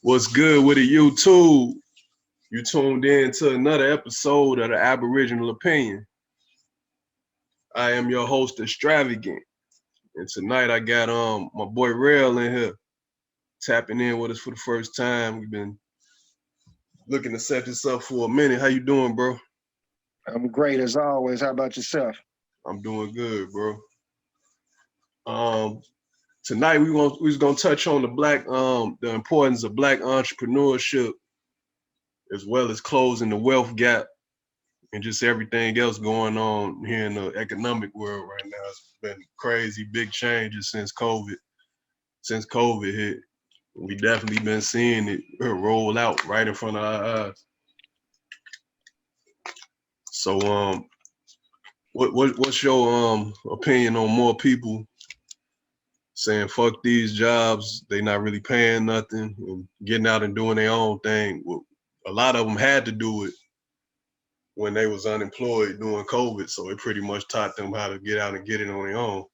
What's good with it, YouTube? You tuned in to another episode of the Aboriginal Opinion. I am your host, Extravagant, and tonight I got my boy Rail in here, tapping in with us for the first time. We've been looking to set this up for a minute. How you doing, bro? I'm great as always. How about yourself? I'm doing good, bro. Tonight we was gonna touch on the importance of Black entrepreneurship, as well as closing the wealth gap and just everything else going on here in the economic world right now. It's been crazy, big changes since COVID hit. We definitely been seeing it roll out right in front of our eyes. So, what's your opinion on more people saying fuck these jobs? They not really paying nothing and getting out and doing their own thing. Well, a lot of them had to do it when they was unemployed during COVID, so it pretty much taught them how to get out and get it on their own.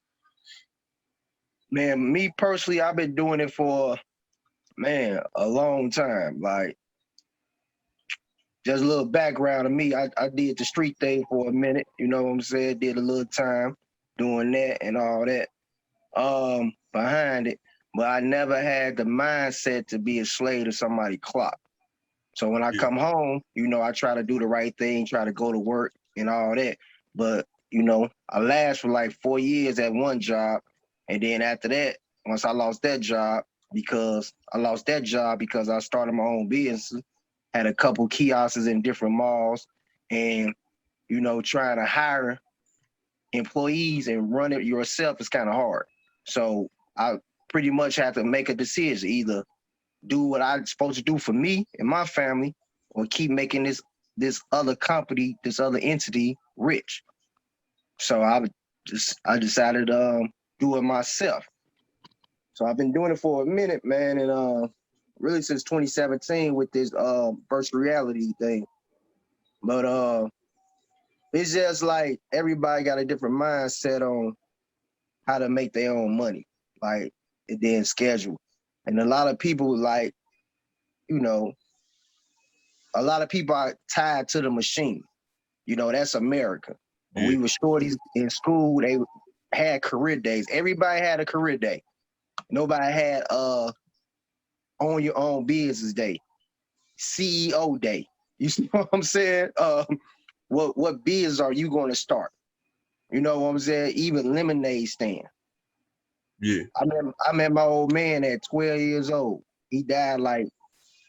Man, me personally, I've been doing it for, a long time. Like, just a little background of me. I did the street thing for a minute, you know what I'm saying? Did a little time doing that and all that behind it. But I never had the mindset to be a slave to somebody's clock. So when I come home, I try to do the right thing, try to go to work and all that. But, I last for like 4 years at one job. And then after that, once I lost that job, because I started my own business, had a couple kiosks in different malls and, trying to hire employees and run it yourself is kind of hard. So I pretty much have to make a decision, either do what I'm supposed to do for me and my family, or keep making this other company, this other entity rich. So I decided to do it myself. So I've been doing it for a minute, man, and really since 2017 with this virtual reality thing. But it's just like everybody got a different mindset on how to make their own money, like, and then schedule. And a lot of people, like, a lot of people are tied to the machine. That's America. When we were shorties in school, they had career days. Everybody had a career day. Nobody had own your own business day, CEO day. You see what I'm saying? What business are you going to start? You know what I'm saying? Even lemonade stand. Yeah. I met my old man at 12 years old. He died like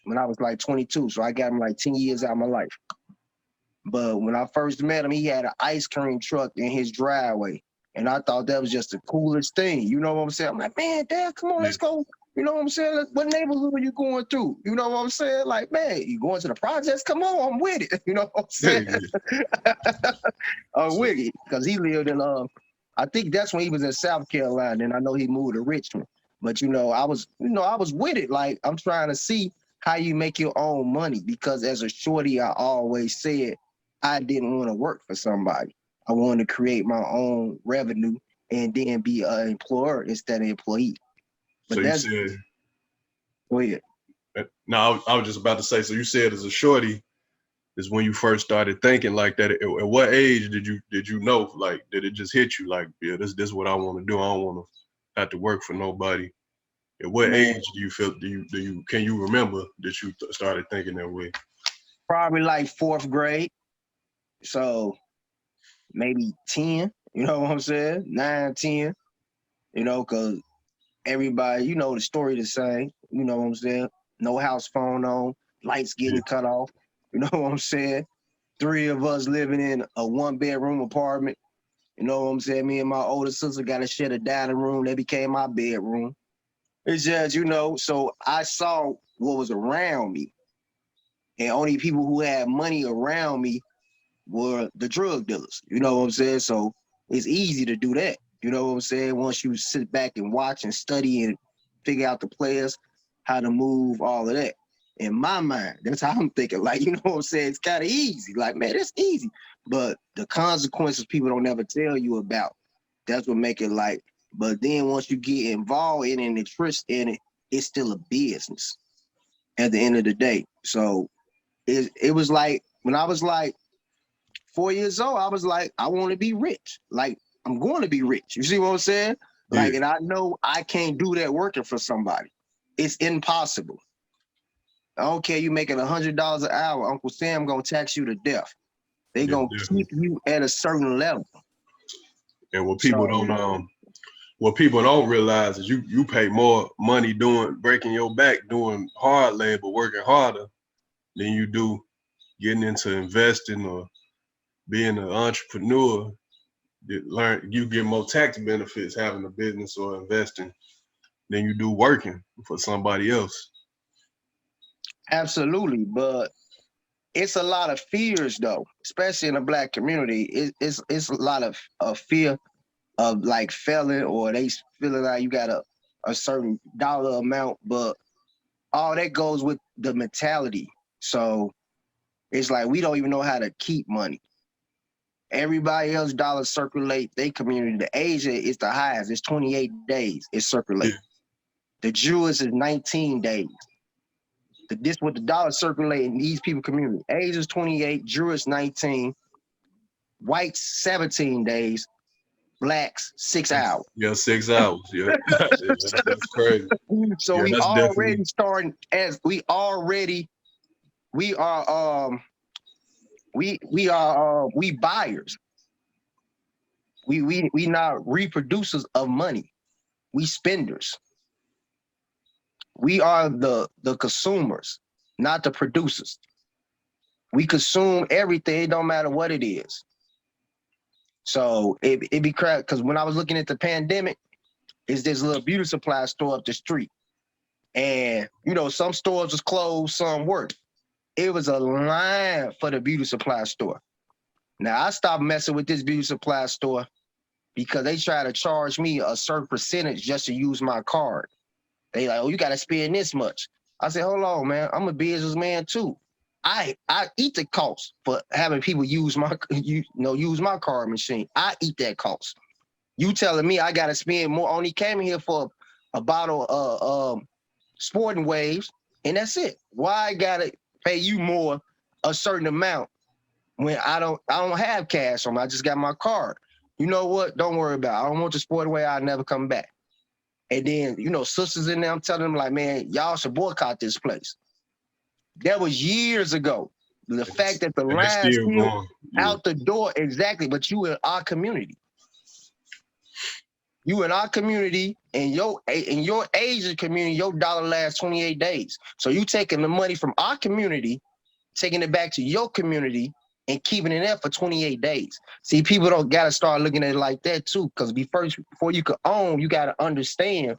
when I was like 22, so I got him like 10 years out of my life. But when I first met him, he had an ice cream truck in his driveway. And I thought that was just the coolest thing. You know what I'm saying? I'm like, man, Dad, come on, let's go. You know what I'm saying? What neighborhood are you going through? You know what I'm saying? Like, man, you going to the projects? Come on, I'm with it. You know what I'm saying? I'm with it. Because he lived in, I think that's when he was in South Carolina, and I know he moved to Richmond. But, I was with it. Like, I'm trying to see how you make your own money. Because as a shorty, I always said, I didn't want to work for somebody. I wanted to create my own revenue and then be an employer instead of employee. But so that's, you said, go ahead. No, I was just about to say, so you said as a shorty is when you first started thinking like that. At what age did you know, like, did it just hit you like, yeah, this is what I want to do. I don't want to have to work for nobody. At what age do you feel, can you remember that you started thinking that way? Probably like 4th grade. So maybe 10, you know what I'm saying? 9, 10, because everybody, the story the same, you know what I'm saying? No house phone on, lights getting cut off, you know what I'm saying? 3 of us living in a 1-bedroom apartment, you know what I'm saying? Me and my older sister got to share a dining room. That became my bedroom. It's just, so I saw what was around me. And only people who had money around me were the drug dealers. You know what I'm saying? So it's easy to do that. You know what I'm saying? Once you sit back and watch and study and figure out the players, how to move, all of that. In my mind, that's how I'm thinking. Like, you know what I'm saying? It's kind of easy. Like, man, it's easy. But the consequences people don't ever tell you about, that's what make it like, but then once you get involved in it and interest in it, it's still a business. at the end of the day. So it was like when I was like 4 years old, I was like, I want to be rich. Like, I'm going to be rich. You see what I'm saying? Yeah. Like, and I know I can't do that working for somebody. It's impossible. I don't care you making $100 an hour. Uncle Sam gonna tax you to death. They Yeah, gonna definitely. keep you at a certain level. And So what people don't realize is you pay more money breaking your back, doing hard labor, working harder than you do getting into investing or being an entrepreneur. You get more tax benefits having a business or investing than you do working for somebody else. absolutely, but it's a lot of fears though, especially in the Black community. It's a lot of fear of like failing, or they feeling like you got a certain dollar amount, but all that goes with the mentality. So it's like we don't even know how to keep money. Everybody else dollars circulate their community. The Asia is the highest. It's 28 days it circulate. Yeah. The Jewish is 19 days. This what the dollar circulate in these people community. Asia's 28, Jewish 19, whites 17 days, blacks 6 hours. Yeah, 6 hours. Yeah, yeah, that's crazy. So Yeah, we that's already definitely. starting as we are we buyers. We not reproducers of money. We spenders. We are the consumers, not the producers. We consume everything, it don't matter what it is. So it be crap because when I was looking at the pandemic, it's this little beauty supply store up the street. And you know, some stores was closed, some worked. It was a line for the beauty supply store. Now I stopped messing with this beauty supply store because they try to charge me a certain percentage just to use my card. They like, oh, you gotta spend this much. I said, hold on, man. I'm a businessman too. I eat the cost for having people use my use my card machine. I eat that cost. You telling me I gotta spend more? Only came here for a bottle of Sporting Waves, and that's it. Why I gotta pay you more a certain amount when I don't have cash on me? I just got my card. You know what? Don't worry about it. I don't want the Sporting Wave. I'll never come back. And then, sisters in there, I'm telling them like, man, y'all should boycott this place. That was years ago. The fact that the And it's line's still still going. Yeah. out the door, exactly, but you in our community. You in our community, and in your Asian community, your dollar lasts 28 days. So you taking the money from our community, taking it back to your community, and keeping it there for 28 days. See, people don't gotta start looking at it like that too, because before you could own, you gotta understand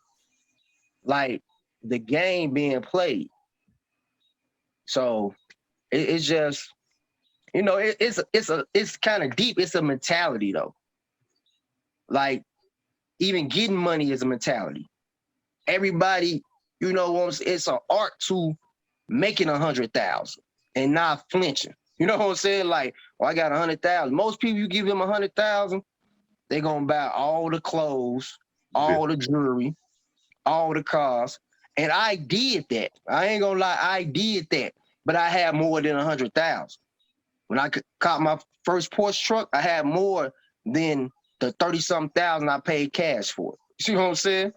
like the game being played. So it's just, it's kind of deep. It's a mentality though. Like even getting money is a mentality. Everybody, it's an art to making 100,000 and not flinching. You know what I'm saying? Like, oh, I got 100,000. Most people, you give them 100,000, they're gonna buy all the clothes, Yeah. all the jewelry, all the cars. And I did that. I ain't gonna lie, I did that. But I had more than 100,000. When I caught my first Porsche truck, I had more than the 30-something thousand I paid cash for it. You see what I'm saying?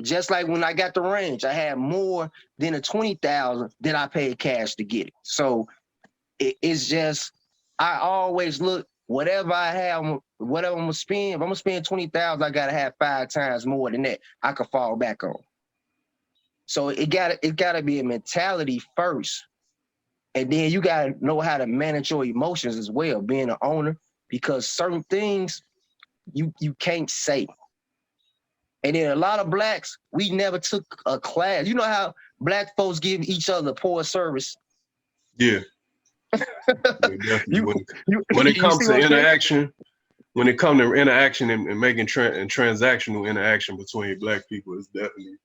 Just like when I got the range, I had more than the 20,000 that I paid cash to get it. So it's just, I always look, whatever I have, whatever I'm gonna spend, if I'm gonna spend 20,000, I gotta have 5 times more than that I could fall back on. So it gotta be a mentality first. And then you gotta know how to manage your emotions as well, being an owner, because certain things you can't say. And then a lot of blacks, we never took a class. You know how black folks give each other poor service? Yeah. Yeah, definitely. you, When it you comes see to what I'm saying? interaction, and making and transactional interaction between black people, it's definitely,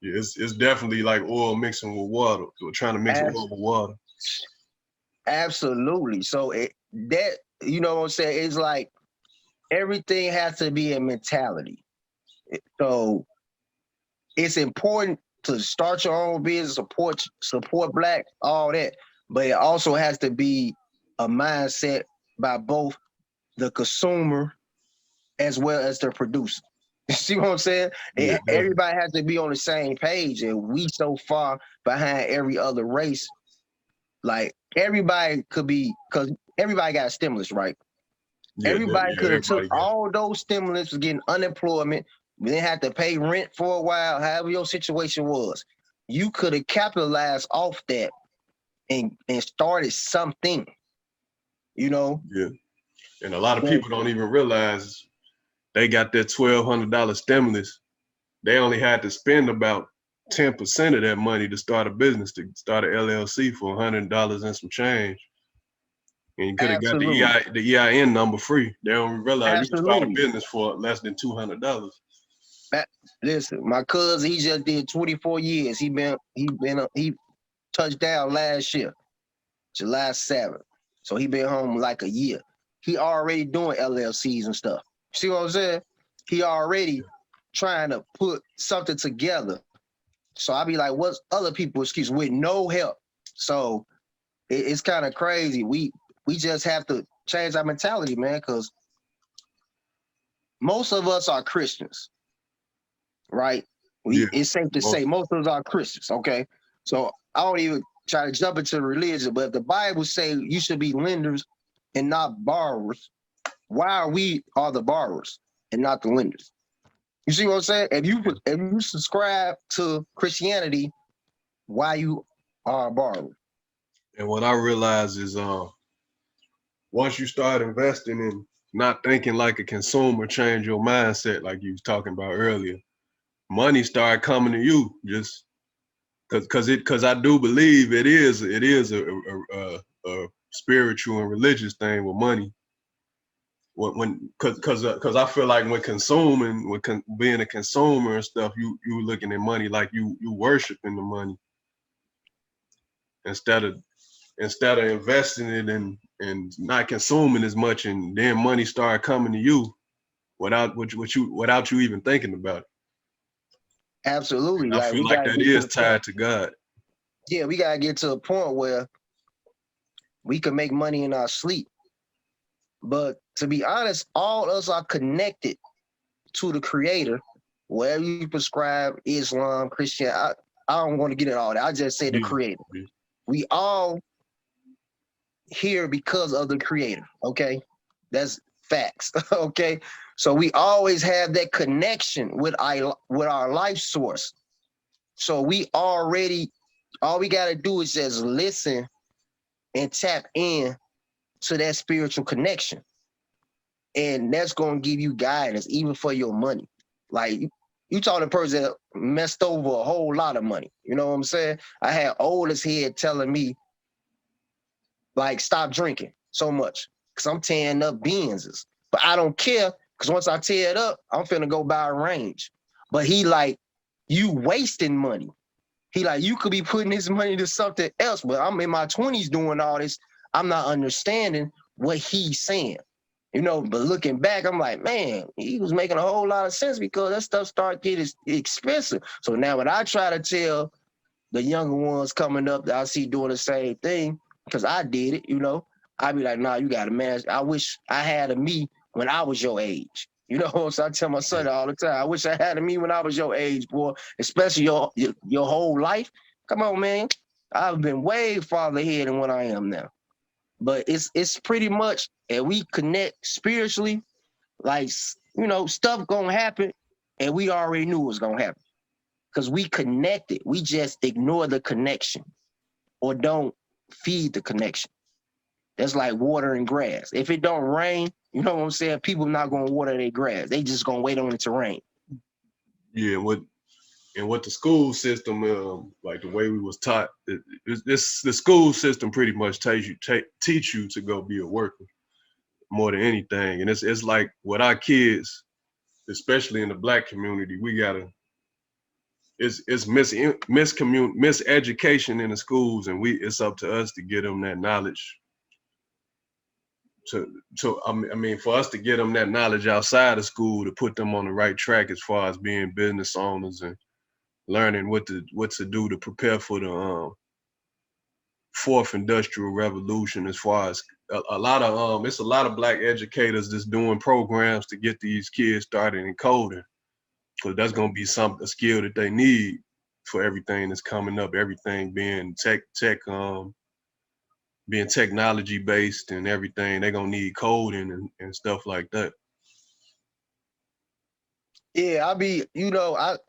yeah, it's definitely like oil mixing with water, or trying to mix oil with water. Absolutely. So you know what I'm saying? It's like everything has to be a mentality. So it's important to start your own business, support black, all that. But it also has to be a mindset by both the consumer as well as the producer. You see what I'm saying? Yeah, definitely. Everybody has to be on the same page, and we so far behind every other race. Like everybody could be, because everybody got a stimulus, right? Yeah, Everybody yeah, could have took everybody got. all those stimulus for getting unemployment. We didn't have to pay rent for a while, however your situation was. You could have capitalized off that and started something, you know. Yeah, and a lot of But people don't even realize they got that $1,200 stimulus. They only had to spend about 10% of that money to start a business, to start an LLC for $100 and some change. And you could have got absolutely, the EIN number free. They don't realize you can start a absolutely. business for less than $200. Listen, my cousin, he just did 24 years. He touched down last year, July 7th. So he been home like a year. He already doing LLCs and stuff. See what I'm saying? He already trying to put something together. So I be like, what's other people's excuse with no help? So it's kind of crazy. We just have to change our mentality, man, because most of us are Christians, right? Yeah, It's safe to say most. most of us are Christians, okay? So I don't even try to jump into religion, but if the Bible say you should be lenders and not borrowers, why are we the borrowers and not the lenders? You see what I'm saying? If you subscribe to Christianity, why you are a borrower? And what I realize is, once you start investing and not thinking like a consumer, change your mindset, like you was talking about earlier. Money start coming to you just because I do believe it is a spiritual and religious thing with money. When because I feel like when consuming, being a consumer and stuff, you looking at money like you worshiping the money instead of investing it and not consuming as much, and then money start coming to you without you even thinking about it. Absolutely. And I Like feel we like gotta that get to is the point. tied to God. Yeah, we gotta get to a point where we can make money in our sleep. But to be honest, all us are connected to the creator, wherever you prescribe Islam, Christian. I don't want to get into all that. I just say the Yeah, creator. yeah, We all here because of the creator. Okay. That's facts. Okay. So we always have that connection with our life source. So we already, all we got to do is just listen and tap in to that spiritual connection. And that's going to give you guidance, even for your money. Like you talk to a person that messed over a whole lot of money. You know what I'm saying? I had oldest head telling me, like, stop drinking so much because I'm tearing up Benzes. But I don't care because once I tear it up, I'm finna go buy a range. But he like, you wasting money. He like, you could be putting this money to something else, but I'm in my 20s doing all this. I'm not understanding what he's saying. You know, but looking back, I'm like, man, he was making a whole lot of sense because that stuff started getting expensive. So now when I try to tell the younger ones coming up that I see doing the same thing, because I did it, you know, I be like, nah, you got to manage. I wish I had a me when I was your age. You know, so I tell my yeah. son all the time, I wish I had a me when I was your age, boy, especially your whole life. Come on, man. I've been way farther ahead than what I am now. But it's pretty much, and we connect spiritually, like, you know, stuff gonna happen, and we already knew it was gonna happen because we connected. We just ignore the connection or don't feed the connection. That's like watering grass. If it don't rain, you know what I'm saying? People not gonna water their grass. They just gonna wait on it to rain. Yeah, and what the school system, like the way we was taught, the school system pretty much teach you to go be a worker more than anything. And it's like with our kids, especially in the black community, we gotta it's miseducation in the schools, and it's up to us to get them that knowledge. I mean, for us to get them that knowledge outside of school to put them on the right track as far as being business owners and learning what to do to prepare for the fourth industrial revolution. As far as a lot of it's a lot of black educators that's doing programs to get these kids started in coding, because that's gonna be a skill that they need for everything that's coming up. Everything being being technology based and everything, they're gonna need coding and stuff like that. Yeah,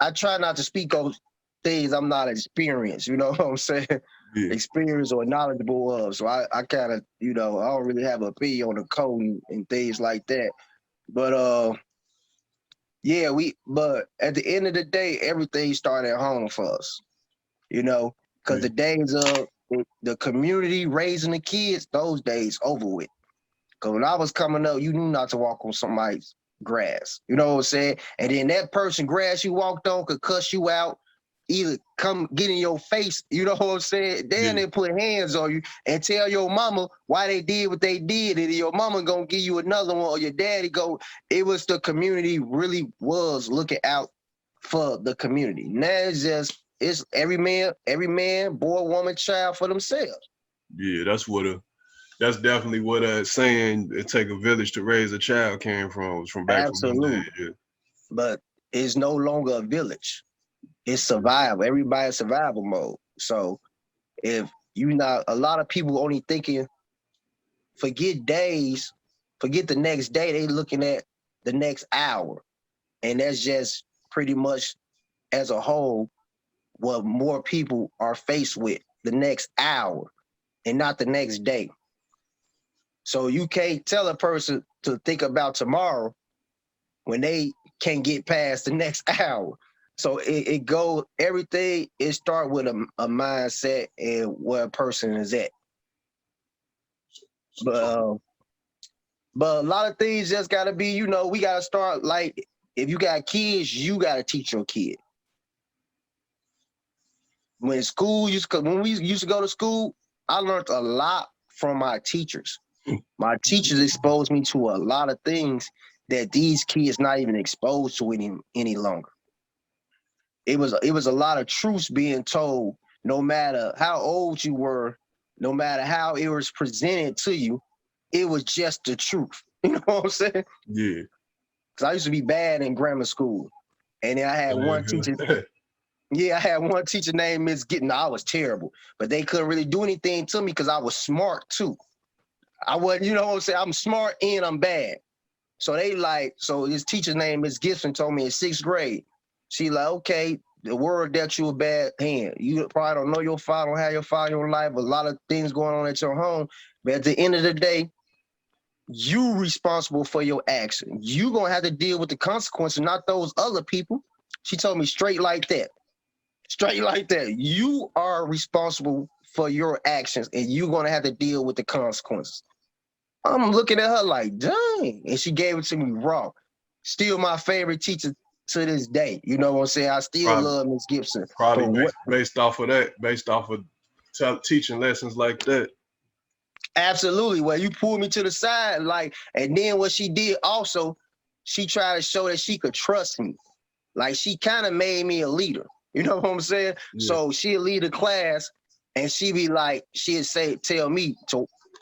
I try not to speak on things I'm not experienced, you know what I'm saying? Yeah, Experienced or knowledgeable of. So I kind of, I don't really have a opinion on the coding and things like that. But yeah, but at the end of the day, everything started at home for us, because yeah, the days of the community raising the kids, those days over with. Because when I was coming up, you knew not to walk on somebody's grass. You know what I'm saying? And then that person grass you walked on could cuss you out, either come get in your face, you know what I'm saying? Then yeah, they put hands on you and tell your mama why they did what they did. And your mama gonna give you another one, or your daddy go. It was the community really was looking out for the community. Now it's every man, boy, woman, child for themselves. yeah. That's definitely what saying "it take a village to raise a child" came from. Was from back from them days. Absolutely. Yeah, But it's no longer a village. It's survival. Everybody's survival mode. So if you not, a lot of people only thinking, forget days, forget the next day. They looking at the next hour, and that's just pretty much as a whole what more people are faced with, the next hour and not the next day. So you can't tell a person to think about tomorrow when they can't get past the next hour. So it go everything. It start with a mindset and where a person is at. But uh, but a lot of things just gotta be. We gotta start like if you got kids, you gotta teach your kid. When we used to go to school, I learned a lot from my teachers. My teachers exposed me to a lot of things that these kids not even exposed to any longer. It was a lot of truths being told, no matter how old you were, no matter how it was presented to you, it was just the truth. You know what I'm saying? yeah. Because I used to be bad in grammar school. And then I had one teacher. Yeah, I had one teacher named Miss Getting. I was terrible, but they couldn't really do anything to me because I was smart too. I wasn't, you know what I'm saying? I'm smart and I'm bad. So his teacher's name, Miss Gibson, told me in 6th grade. She like, okay, the world dealt you a bad hand. You probably don't know your father, don't have your father in your life, a lot of things going on at your home. But at the end of the day, you responsible for your action. You gonna have to deal with the consequences, not those other people. She told me straight like that. Straight like that. You are responsible for your actions and you're gonna have to deal with the consequences. I'm looking at her like, dang. And she gave it to me raw. Still my favorite teacher to this day. You know what I'm saying? I still probably love Miss Gibson probably for what based off of that, based off of teaching lessons like that. absolutely. Well, you pulled me to the side, like, and then what she did also, she tried to show that she could trust me. Like she kind of made me a leader. You know what I'm saying? Yeah, So she'd lead a class and she'd be like, tell me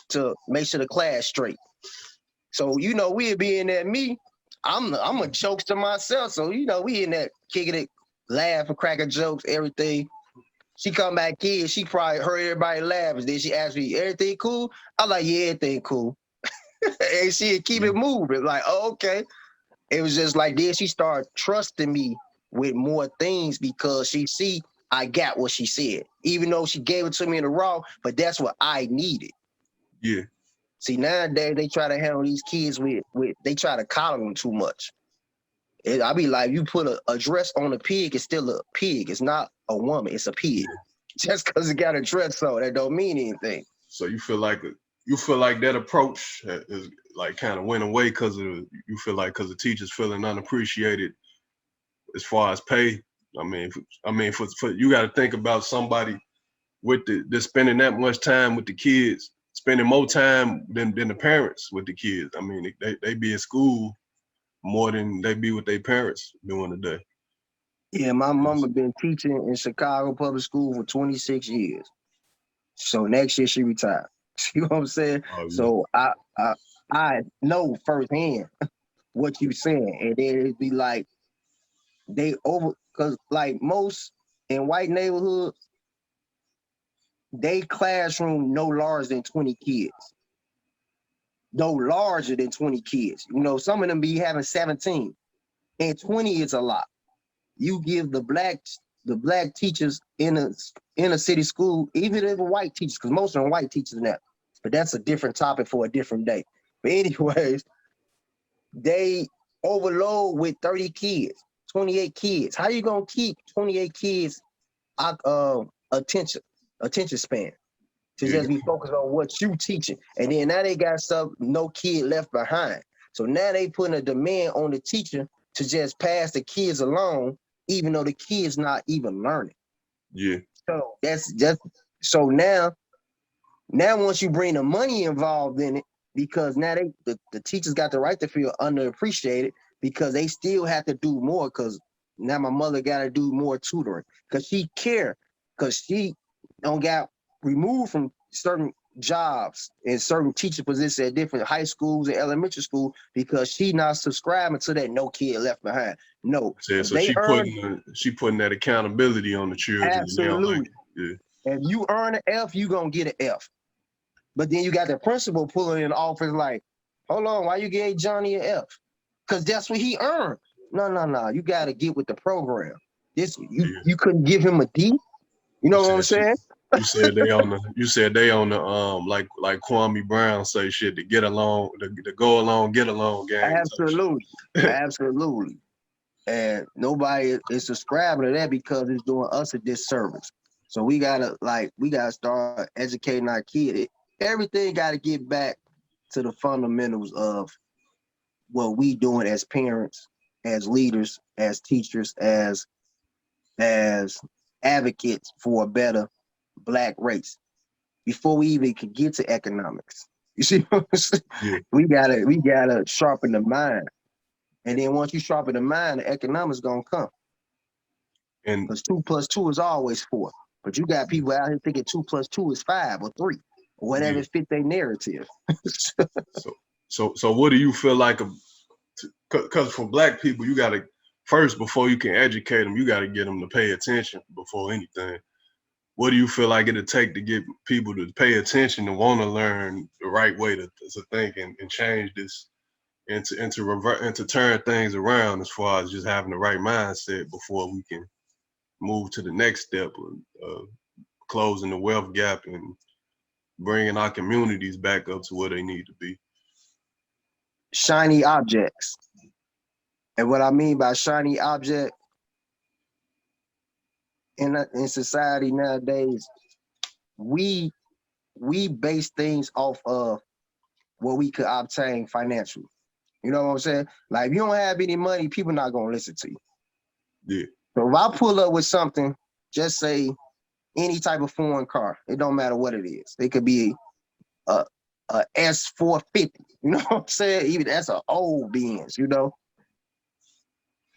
to make sure the class straight. So, we'd be in that me. I'm a jokester myself. So, we in that kicking it, laughing, cracking jokes, everything. She come back in, she probably heard everybody laugh. And then she asked me, everything cool? I'm like, yeah, everything cool. And she'd keep it moving. Like, oh, okay. It was just like then she started trusting me with more things because she see I got what she said. Even though she gave it to me in the raw, but that's what I needed. yeah, See, nowadays they try to handle these kids with they try to coddle them too much. I be like, you put a dress on a pig, it's still a pig. It's not a woman, it's a pig. yeah. Just because it got a dress on, that don't mean anything. So you feel like that approach is like kind of went away because of you feel like because the teachers feeling unappreciated as far as pay. For you got to think about somebody with the spending that much time with the kids, spending more time than the parents with the kids. I mean, they be in school more than they be with their parents during the day. Yeah, my Yes. mama been teaching in Chicago public school for 26 years. So next year she retired. You know what I'm saying? Oh yeah. So I know firsthand what you saying. And then it'd be like they over because like most in white neighborhoods, they classroom no larger than 20 kids. No larger than 20 kids. You know, some of them be having 17. And 20 is a lot. You give the black teachers in a city school, even if white teachers, because most of them white teachers now. But that's a different topic for a different day. But anyways, they overload with 30 kids, 28 kids. How you gonna keep 28 kids attention span to Yeah. just be focused on what you teaching? And then now they got stuff, no kid left behind. So now they putting a demand on the teacher to just pass the kids along, even though the kids not even learning. Yeah. So that's just so now once you bring the money involved in it, because now the teachers got the right to feel underappreciated because they still have to do more because now my mother got to do more tutoring because she care because she don't got removed from certain jobs and certain teacher positions at different high schools and elementary school because she not subscribing to that no kid left behind. No, So, if so they she earn putting that accountability on the children, and they don't like absolutely, it. if you earn an F, you gonna get an F. But then you got the principal pulling in the office like, hold on, why you gave Johnny an F? Because that's what he earned. No, no, no. You got to get with the program. This Yeah. you couldn't give him a D. You You know what I'm said she. saying? You said they on the like Kwame Brown say shit to get along, to go along, get along gang type Absolutely, shit. absolutely. And nobody is subscribing to that because it's doing us a disservice. So we gotta start educating our kid. Everything got to get back to the fundamentals of what we doing as parents, as leaders, as teachers, as advocates for a better black race before we even could get to economics. You see what I'm saying? Yeah. We gotta sharpen the mind. And then once you sharpen the mind, the economics gonna come. And Because 2 plus 2 is always 4. But you got people out here thinking 2 plus 2 is 5 or 3, or yeah. whatever fit their narrative. So so what do you feel like? Because for black people, you gotta first, before you can educate them, you gotta get them to pay attention before anything. What do you feel like it'll take to get people to pay attention and want to learn the right way to think and change this and to turn things around as far as just having the right mindset before we can move to the next step of closing the wealth gap and bringing our communities back up to where they need to be. Shiny objects. And what I mean by shiny object in society nowadays, we we base things off of what we could obtain financially. You know what I'm saying? Like if you don't have any money, people not gonna listen to you. Yeah, So if I pull up with something, just say any type of foreign car, it don't matter what it is. It could be a S450. You know what I'm saying? Even that's an old Benz. You know,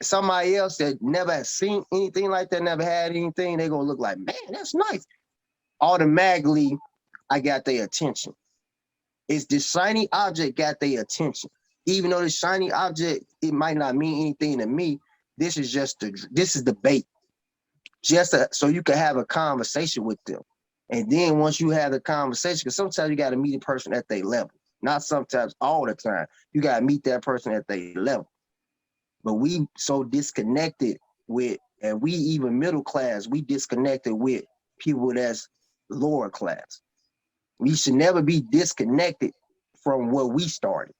somebody else that never has seen anything like that, never had anything, they gonna look like, man, that's nice. Automatically, I got their attention. It's the shiny object got their attention. Even though the shiny object, it might not mean anything to me. This is the bait. So you can have a conversation with them. And then once you have the conversation, because sometimes you got to meet a person at their level. Not sometimes, all the time. You got to meet that person at their level. But we so disconnected with, and we even middle class, we disconnected with people that's lower class. We should never be disconnected from where we started.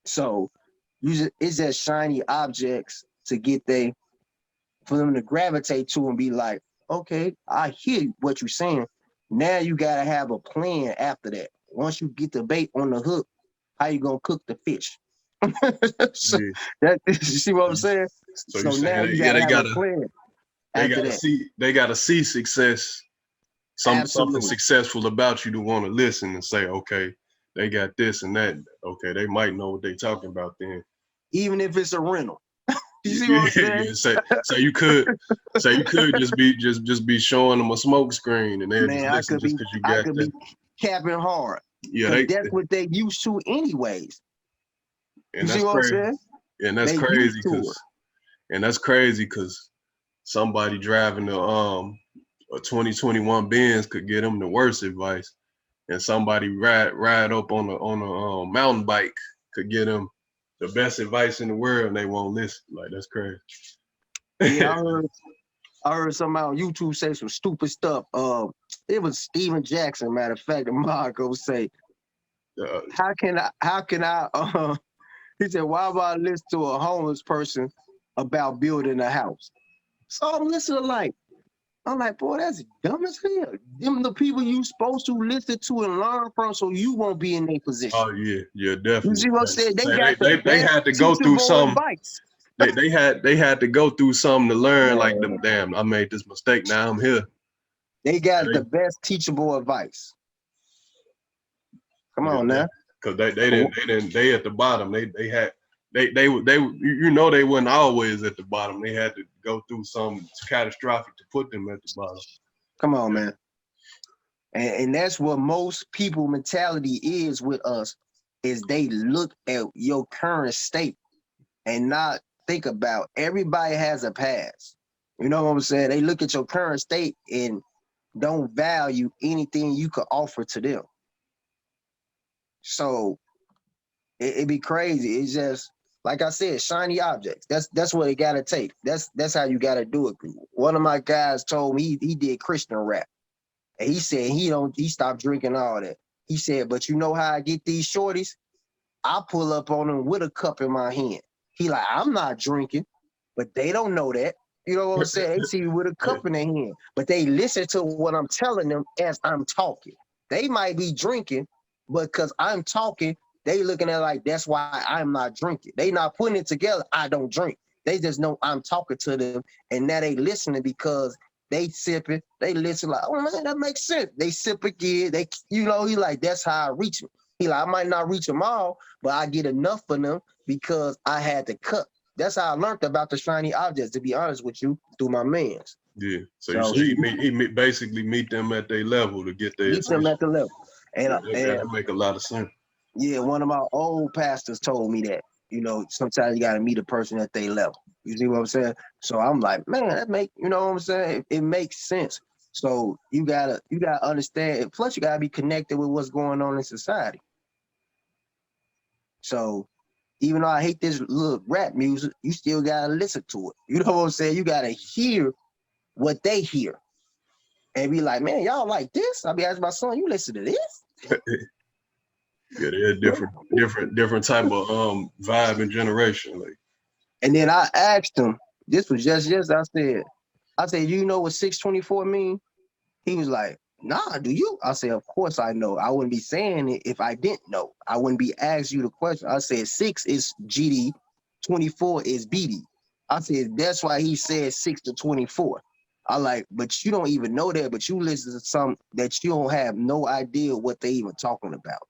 So it's just shiny objects to get for them to gravitate to and be like, okay, I hear what you're saying. Now you gotta have a plan after that. Once you get the bait on the hook, how you gonna cook the fish? So yeah. you see what I'm saying? So you So now saying you yeah, gotta have a plan after that. they gotta see success, something Absolutely. successful about you to want to listen and say, okay, they got this and that. Okay, they might know what they talking about then. Even if it's a rental. You see what I'm saying? Yeah. So you could just be showing them a smoke screen and they'll just Man, listen just because you I got could that. be capping hard. Yeah, Cause that's what they used to anyways. You and see that's what I'm crazy. saying? And that's They used crazy to it. because somebody driving a 2021 Benz could get them the worst advice, and somebody ride up on a mountain bike could get them the best advice in the world, and they won't listen. Like that's crazy. Yeah, I heard somebody on YouTube say some stupid stuff. It was Steven Jackson, matter of fact, and Marco say, uh, how can I he said, why would I listen to a homeless person about building a house? So I'm like, boy, that's dumb as hell. Them the people you supposed to listen to and learn from so you won't be in their position. oh yeah, You definitely. see what I'm saying? They Say got the they best had to go through teachable some. advice. They had to go through something to learn. Like Man, them, damn, I made this mistake. Now I'm here. they got They, the best teachable advice. Come on yeah, now. because they at the bottom. They you know they weren't always at the bottom. They had to go through something catastrophic to put them at the bottom. Come on, man. And that's what most people mentality is with us, is they look at your current state and not think about everybody has a past. You know what I'm saying? They look at your current state and don't value anything you could offer to them. So it be crazy. It's just like I said, shiny objects. That's what it gotta take. That's how you gotta do it. One of my guys told me he did Christian rap. And he said he stopped drinking all that. He said, but you know how I get these shorties? I pull up on them with a cup in my hand. He like, I'm not drinking, but they don't know that. You know what I'm saying? They see me with a cup in their hand, but they listen to what I'm telling them as I'm talking. They might be drinking, but because I'm talking, they looking at it like that's why I'm not drinking. They not putting it together. I don't drink. They just know I'm talking to them, and now they listening because they sipping. They listen like, oh man, that makes sense. They sip again. He like that's how I reach them. He like I might not reach them all, but I get enough for them because I had to cut. That's how I learned about the shiny objects, to be honest with you, through my mans. Yeah. So you So say basically meet them at their level to get their meet them attention. at the level. Yeah, And that make a lot of sense. yeah, one of my old pastors told me that, sometimes you gotta meet a person at their level. You see what I'm saying? So I'm like, man, you know what I'm saying? It makes sense. So you gotta understand. Plus, you gotta be connected with what's going on in society. So even though I hate this little rap music, you still gotta listen to it. You know what I'm saying? You gotta hear what they hear and be like, man, y'all like this? I'll be asking my son, you listen to this? Yeah, they're different type of vibe and generation. Like And then I asked him, this was just I said, you know what 624 mean? He was like, nah, do you? I said, of course I know. I wouldn't be saying it if I didn't know. I wouldn't be asking you the question. I said 6 is GD, 24 is BD. I said, that's why he said 6 to 24. I like, but you don't even know that, but you listen to some that you don't have no idea what they even talking about.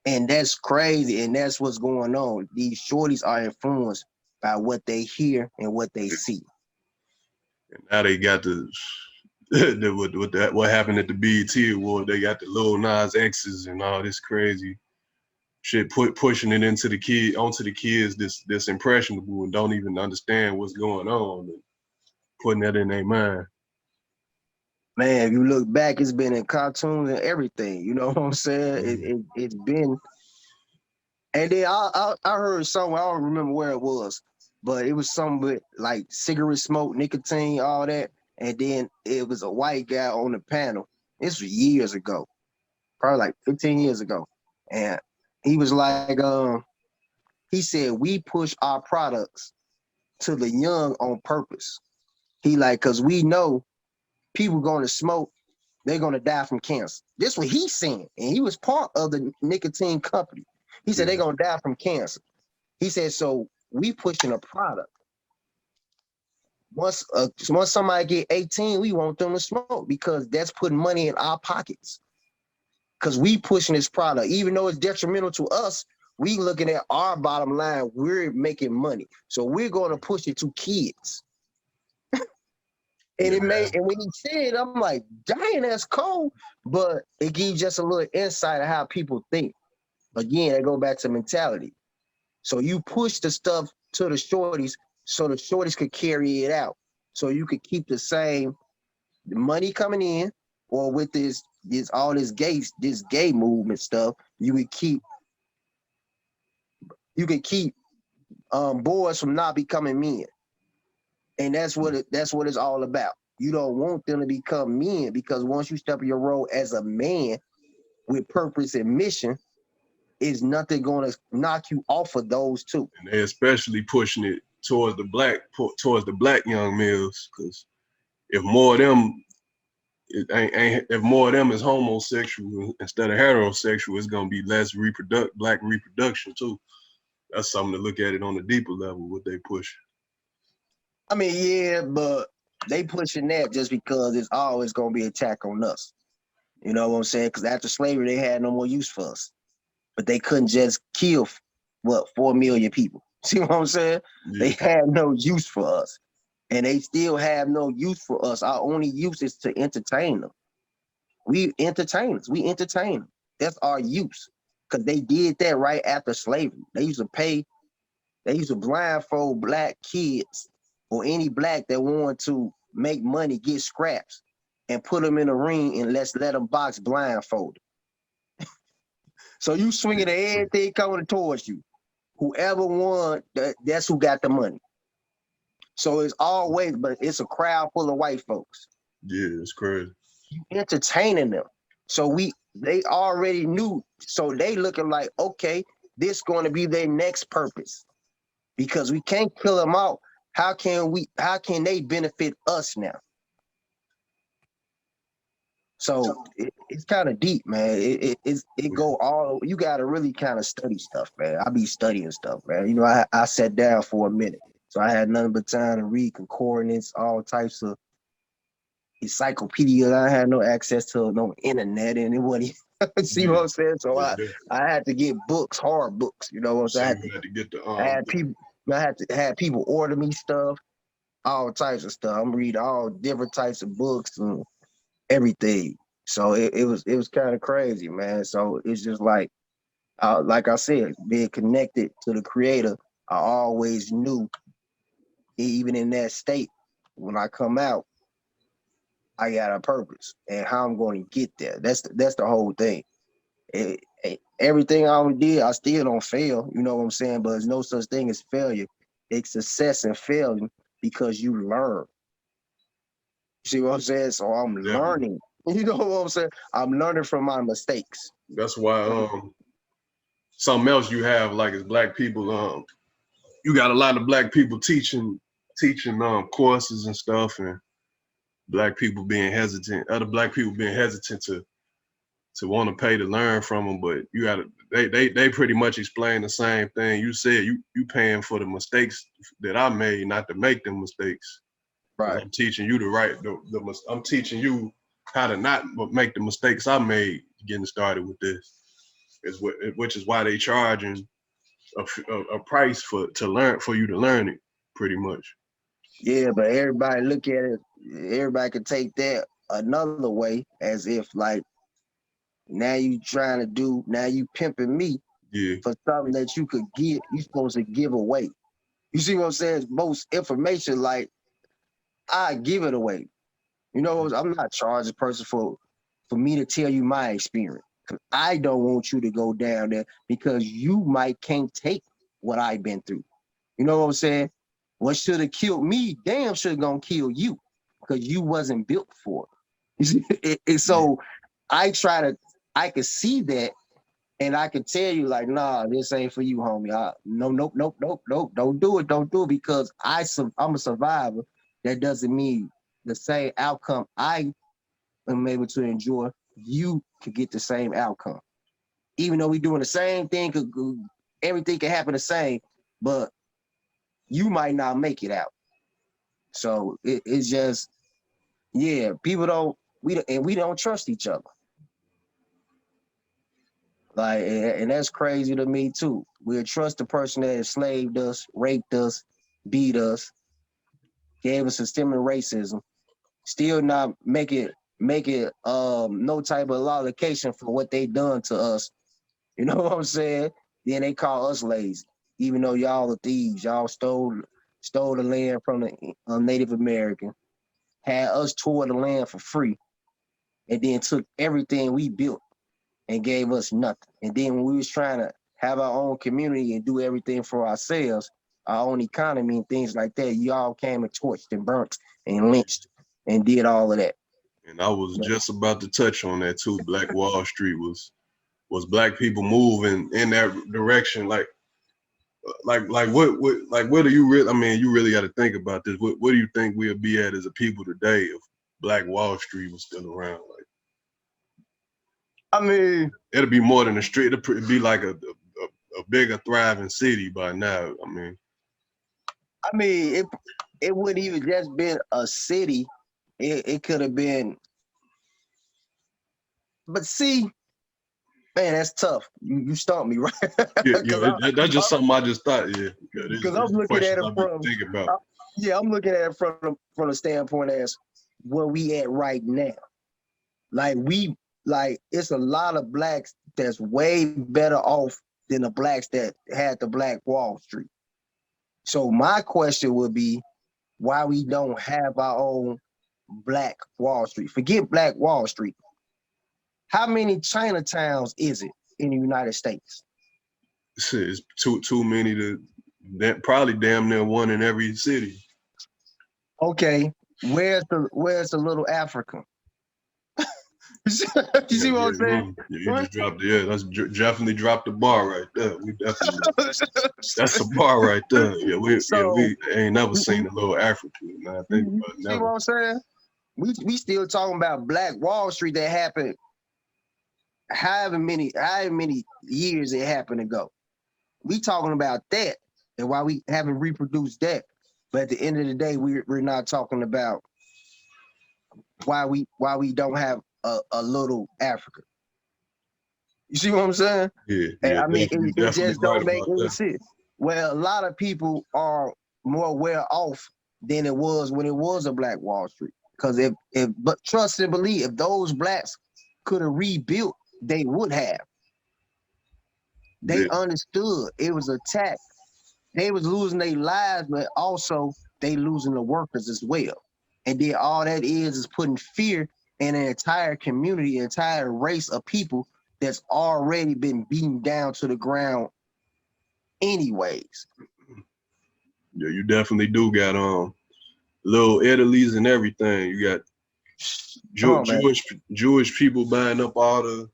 And that's crazy. And that's what's going on. These shorties are influenced by what they hear and what they see. and now they got what happened at the BET Award. They got the Lil Nas X's and all this crazy shit pushing it onto the kids this impressionable and don't even understand what's going on and putting that in their mind. Man, if you look back, it's been in cartoons and everything. You know what I'm saying? It's been. And then I heard somewhere, I don't remember where it was, but it was something with like cigarette smoke, nicotine, all that. And then it was a white guy on the panel. This was years ago, probably like 15 years ago. And he was like, he said, we push our products to the young on purpose. He like, cause we know people going to smoke, they're going to die from cancer. This what he's saying. And he was part of the nicotine company. He said they're going to die from cancer. He said, so we pushing a product. Once somebody get 18, we want them to smoke because that's putting money in our pockets. Because we pushing this product, even though it's detrimental to us, We looking at our bottom line. We're making money, so we're going to push it to kids. And Yeah, it made, and when he said, I'm like, dang, that's cold. But it gives just a little insight of how people think. Again, I go back to mentality. So you push the stuff to the shorties so the shorties could carry it out. So you could keep the same money coming in, or with this all this gay movement stuff, you could keep boys from not becoming men. And that's what it's all about. You don't want them to become men, because once you step in your role as a man with purpose and mission, is nothing going to knock you off of those two. and they especially pushing it towards the black young males, because if more of them if more of them is homosexual instead of heterosexual, it's gonna be less black reproduction too. That's something to look at it on a deeper level, what they push. I mean, yeah, but they pushing that just because it's always going to be attack on us. You know what I'm saying? Because after slavery, they had no more use for us, but they couldn't just kill 4 million people. See what I'm saying? Yeah. They had no use for us, and they still have no use for us. Our only use is to entertain them. We entertainers. We entertain them. That's our use, because they did that right after slavery. They used to blindfold black kids or any black that wanted to make money, get scraps, and put them in a ring and let them box blindfolded. So you swinging at everything coming towards you. Whoever won, that's who got the money. So it's always, but it's a crowd full of white folks. Yeah, it's crazy. You entertaining them. So they already knew. So they looking like, okay, this going to be their next purpose, because we can't kill them out. How can they benefit us now? So it's kind of deep, man. It go all. You got to really kind of study stuff, man. I be studying stuff, man. You know, I sat down for a minute, so I had nothing but time to read concordance, all types of encyclopedias. I had no access to no internet and anybody. See what I'm saying? So I had to get books, hard books. You know what I'm saying? You had to get the I had to have people order me stuff, all types of stuff. I'm reading all different types of books and everything. So it was kind of crazy, man. So it's just like I said, being connected to the creator, I always knew, even in that state, when I come out, I got a purpose and how I'm going to get there. That's the whole thing. Everything I did, I still don't fail. You know what I'm saying? But there's no such thing as failure. It's success and failure, because you learn. You see what I'm saying? So I'm learning. You know what I'm saying? I'm learning from my mistakes. That's why something else you have, like, as black people, you got a lot of black people teaching courses and stuff, and black people being hesitant, other black people being hesitant to want to pay to learn from them. But you got to, they pretty much explain the same thing. You said you paying for the mistakes that I made, not to make them mistakes. Right. I'm teaching you I'm teaching you how to not make the mistakes I made getting started with this. Which is why they charging a price for you to learn it, pretty much. Yeah, but everybody look at it. Everybody could take that another way, as if like, now you pimping me for something that you could get. You supposed to give away. You see what I'm saying? Most information, like, I give it away. You know, I'm not charging a person for me to tell you my experience. Cause I don't want you to go down there, because you might can't take what I've been through. You know what I'm saying? What should have killed me, damn should have gonna kill you, because you wasn't built for it. So I could see that, and I could tell you like, nah, this ain't for you, homie. Nope, don't do it, because I'm a survivor. That doesn't mean the same outcome I am able to enjoy, you could get the same outcome. Even though we doing the same thing, everything can happen the same, but you might not make it out. So it's just, yeah, we don't trust each other. Like, and that's crazy to me too. We'll trust the person that enslaved us, raped us, beat us, gave us systemic racism, still not make it no type of allocation for what they done to us. You know what I'm saying? Then they call us lazy, even though y'all are thieves. Y'all stole the land from the Native American, had us toward the land for free, and then took everything we built and gave us nothing. And then when we was trying to have our own community and do everything for ourselves, our own economy and things like that, y'all came and torched and burnt and lynched and did all of that. And I was just about to touch on that too. Black Wall Street was black people moving in that direction. Like what do you really? I mean, you really got to think about this. What do you think we'll be at as a people today if Black Wall Street was still around? Like, I mean, it'll be more than a street. It'll be like a bigger, thriving city by now. I mean, it wouldn't even just been a city. It could have been, but see, man, that's tough. You stumped me, right? That's just something I just thought. Yeah, because I'm looking at it from thinking about. I'm looking at it from the standpoint as where we at right now. Like it's a lot of blacks that's way better off than the blacks that had the Black Wall Street. So my question would be, why we don't have our own Black Wall Street? Forget Black Wall Street. How many Chinatowns is it in the United States? It's too many to probably damn near one in every city. Okay, where's the little Africa? You see what I'm saying? Yeah, you just dropped that's definitely dropped the bar right there. We definitely that's a bar right there. Yeah, we ain't never seen a little African. I think about it, see what I'm saying? We still talking about Black Wall Street that happened however many years it happened ago. We talking about that and why we haven't reproduced that. But at the end of the day, we're not talking about why we don't have a little Africa. You see what I'm saying? Yeah. And I mean, it just don't make any sense. Well, a lot of people are more well off than it was when it was a Black Wall Street. Because but trust and believe, if those blacks could have rebuilt, they would have. They understood it was attack. They was losing their lives, but also they losing the workers as well. And then all that is putting fear in an entire community, entire race of people that's already been beaten down to the ground anyways. Yeah, you definitely do got little Italy's and everything. You got Jewish people buying up all the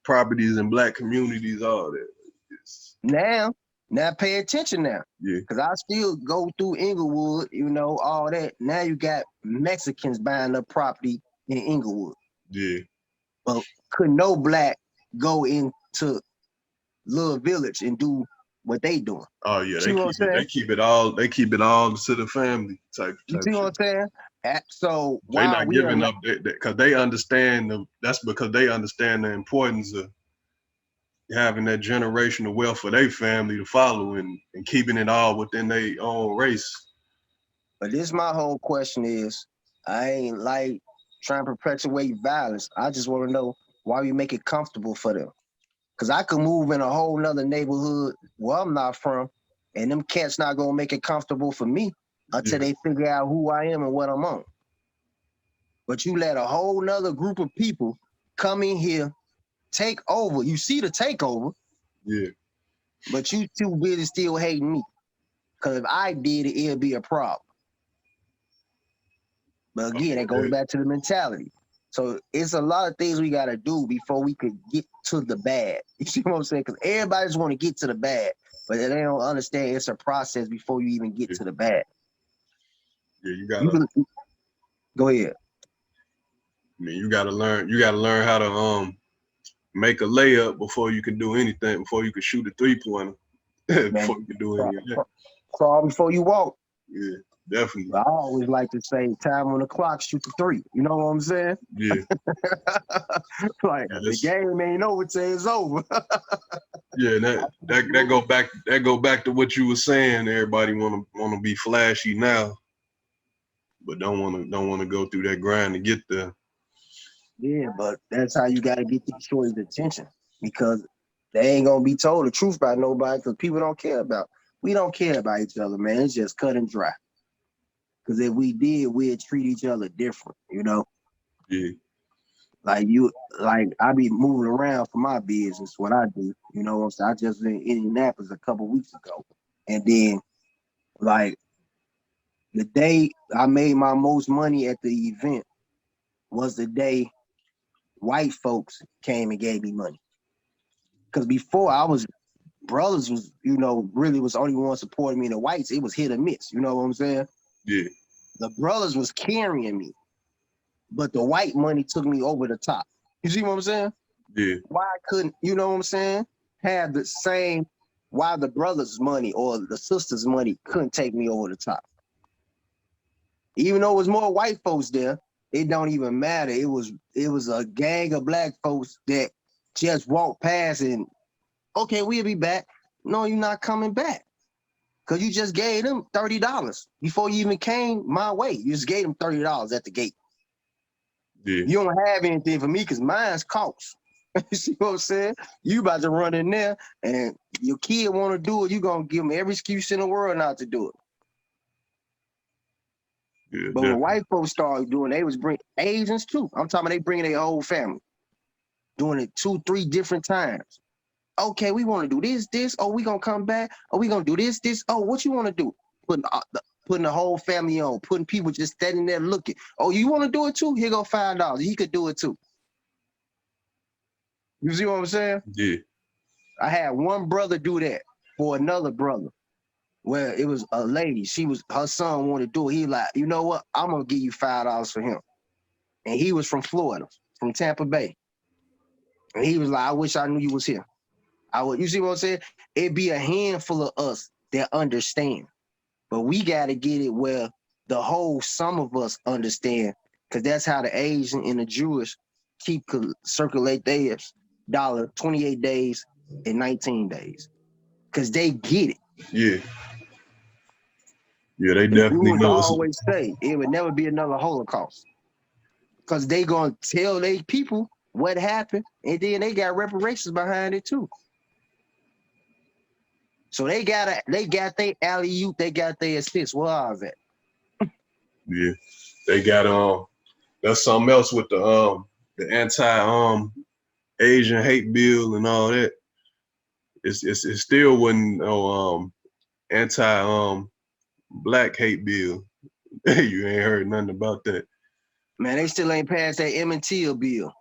properties in black communities, all that. Now pay attention now. Yeah. Because I still go through Inglewood, all that. Now you got Mexicans buying up property in Inglewood. Yeah. But could no black go into Little Village and do what they doing? Oh yeah, they keep it all to the family type. You see what I'm saying? So they're not giving up because they understand that's because they understand the importance of having that generational wealth for their family to follow and keeping it all within their own race. But this my whole question is, I ain't like trying to perpetuate violence. I just want to know why we make it comfortable for them. Because I could move in a whole nother neighborhood where I'm not from, and them cats not going to make it comfortable for me until they figure out who I am and what I'm on. But you let a whole nother group of people come in here, take over. You see the takeover. Yeah. But you too busy still hating me. Because if I did it, it'd be a problem. But again, that goes back to the mentality. So it's a lot of things we got to do before we could get to the bad. You see what I'm saying? Because everybody just want to get to the bad, but they don't understand it's a process before you even get to the bad. Yeah, you gotta go ahead. I mean, you gotta learn how to make a layup before you can do anything, before you can shoot a 3-pointer. Before you can do anything. Crawl before you walk. Yeah. definitely. But I always like to say, time on the clock, shoot the three. You know what I'm saying? Yeah, Like yeah, the game ain't over till it's over. yeah. That go back to what you were saying. Everybody wanna be flashy now, but don't wanna go through that grind to get there. Yeah, but that's how you got to get these shorties' attention because they ain't gonna be told the truth by nobody because people don't care about. We don't care about each other, man. It's just cut and dry. Because if we did, we'd treat each other different. You know, Yeah, like I be moving around for my business, what I do. You know what I'm saying? I just was in Indianapolis a couple weeks ago, and then like the day I made my most money at the event was the day white folks came and gave me money. Because before I was brothers was, really was the only one supporting me. The whites, it was hit or miss. You know what I'm saying? yeah, The brothers was carrying me, but the white money took me over the top. You see what I'm saying? yeah, Why I couldn't, you know what I'm saying? Have the same, why the brothers' money or the sisters' money couldn't take me over the top. Even though it was more white folks there, it don't even matter. It was a gang of black folks that just walked past and okay, we'll be back. No, you're not coming back. Because you just gave them $30 before you even came my way. You just gave them $30 at the gate. yeah, You don't have anything for me because mine's costs. You see what I'm saying? You about to run in there and your kid want to do it, you going to give them every excuse in the world not to do it. yeah, But when definitely. white folks started doing, they was bring Asians too. I'm talking about they bringing their whole family. Doing it 2-3 different times. Okay, we want to do this. Oh, we gonna come back. Oh, we gonna do this. Oh, what you want to do? Putting the whole family on, putting people just standing there looking. Oh, you want to do it too? Here go $5. He could do it too. You see what I'm saying? Yeah, I had one brother do that for another brother. Where it was a lady, her son wanted to do it. He like, you know what? I'm gonna give you $5 for him. And he was from Florida, from Tampa Bay. And he was like, I wish I knew you was here. You see what I'm saying? It'd be a handful of us that understand. But we got to get it where some of us understand, because that's how the Asian and the Jewish circulate theirs. Dollar 28 days and 19 days. Because they get it. yeah, yeah. They The definitely Jewish know it's. always say it would never be another Holocaust. Because they going to tell their people what happened, and then they got reparations behind it too. So they got their alley-oop, they got their assist. What are that? Yeah, they got. That's something else with the anti Asian hate bill and all that. It still wasn't no anti black hate bill. You ain't heard nothing about that. Man, they still ain't passed that M&T bill.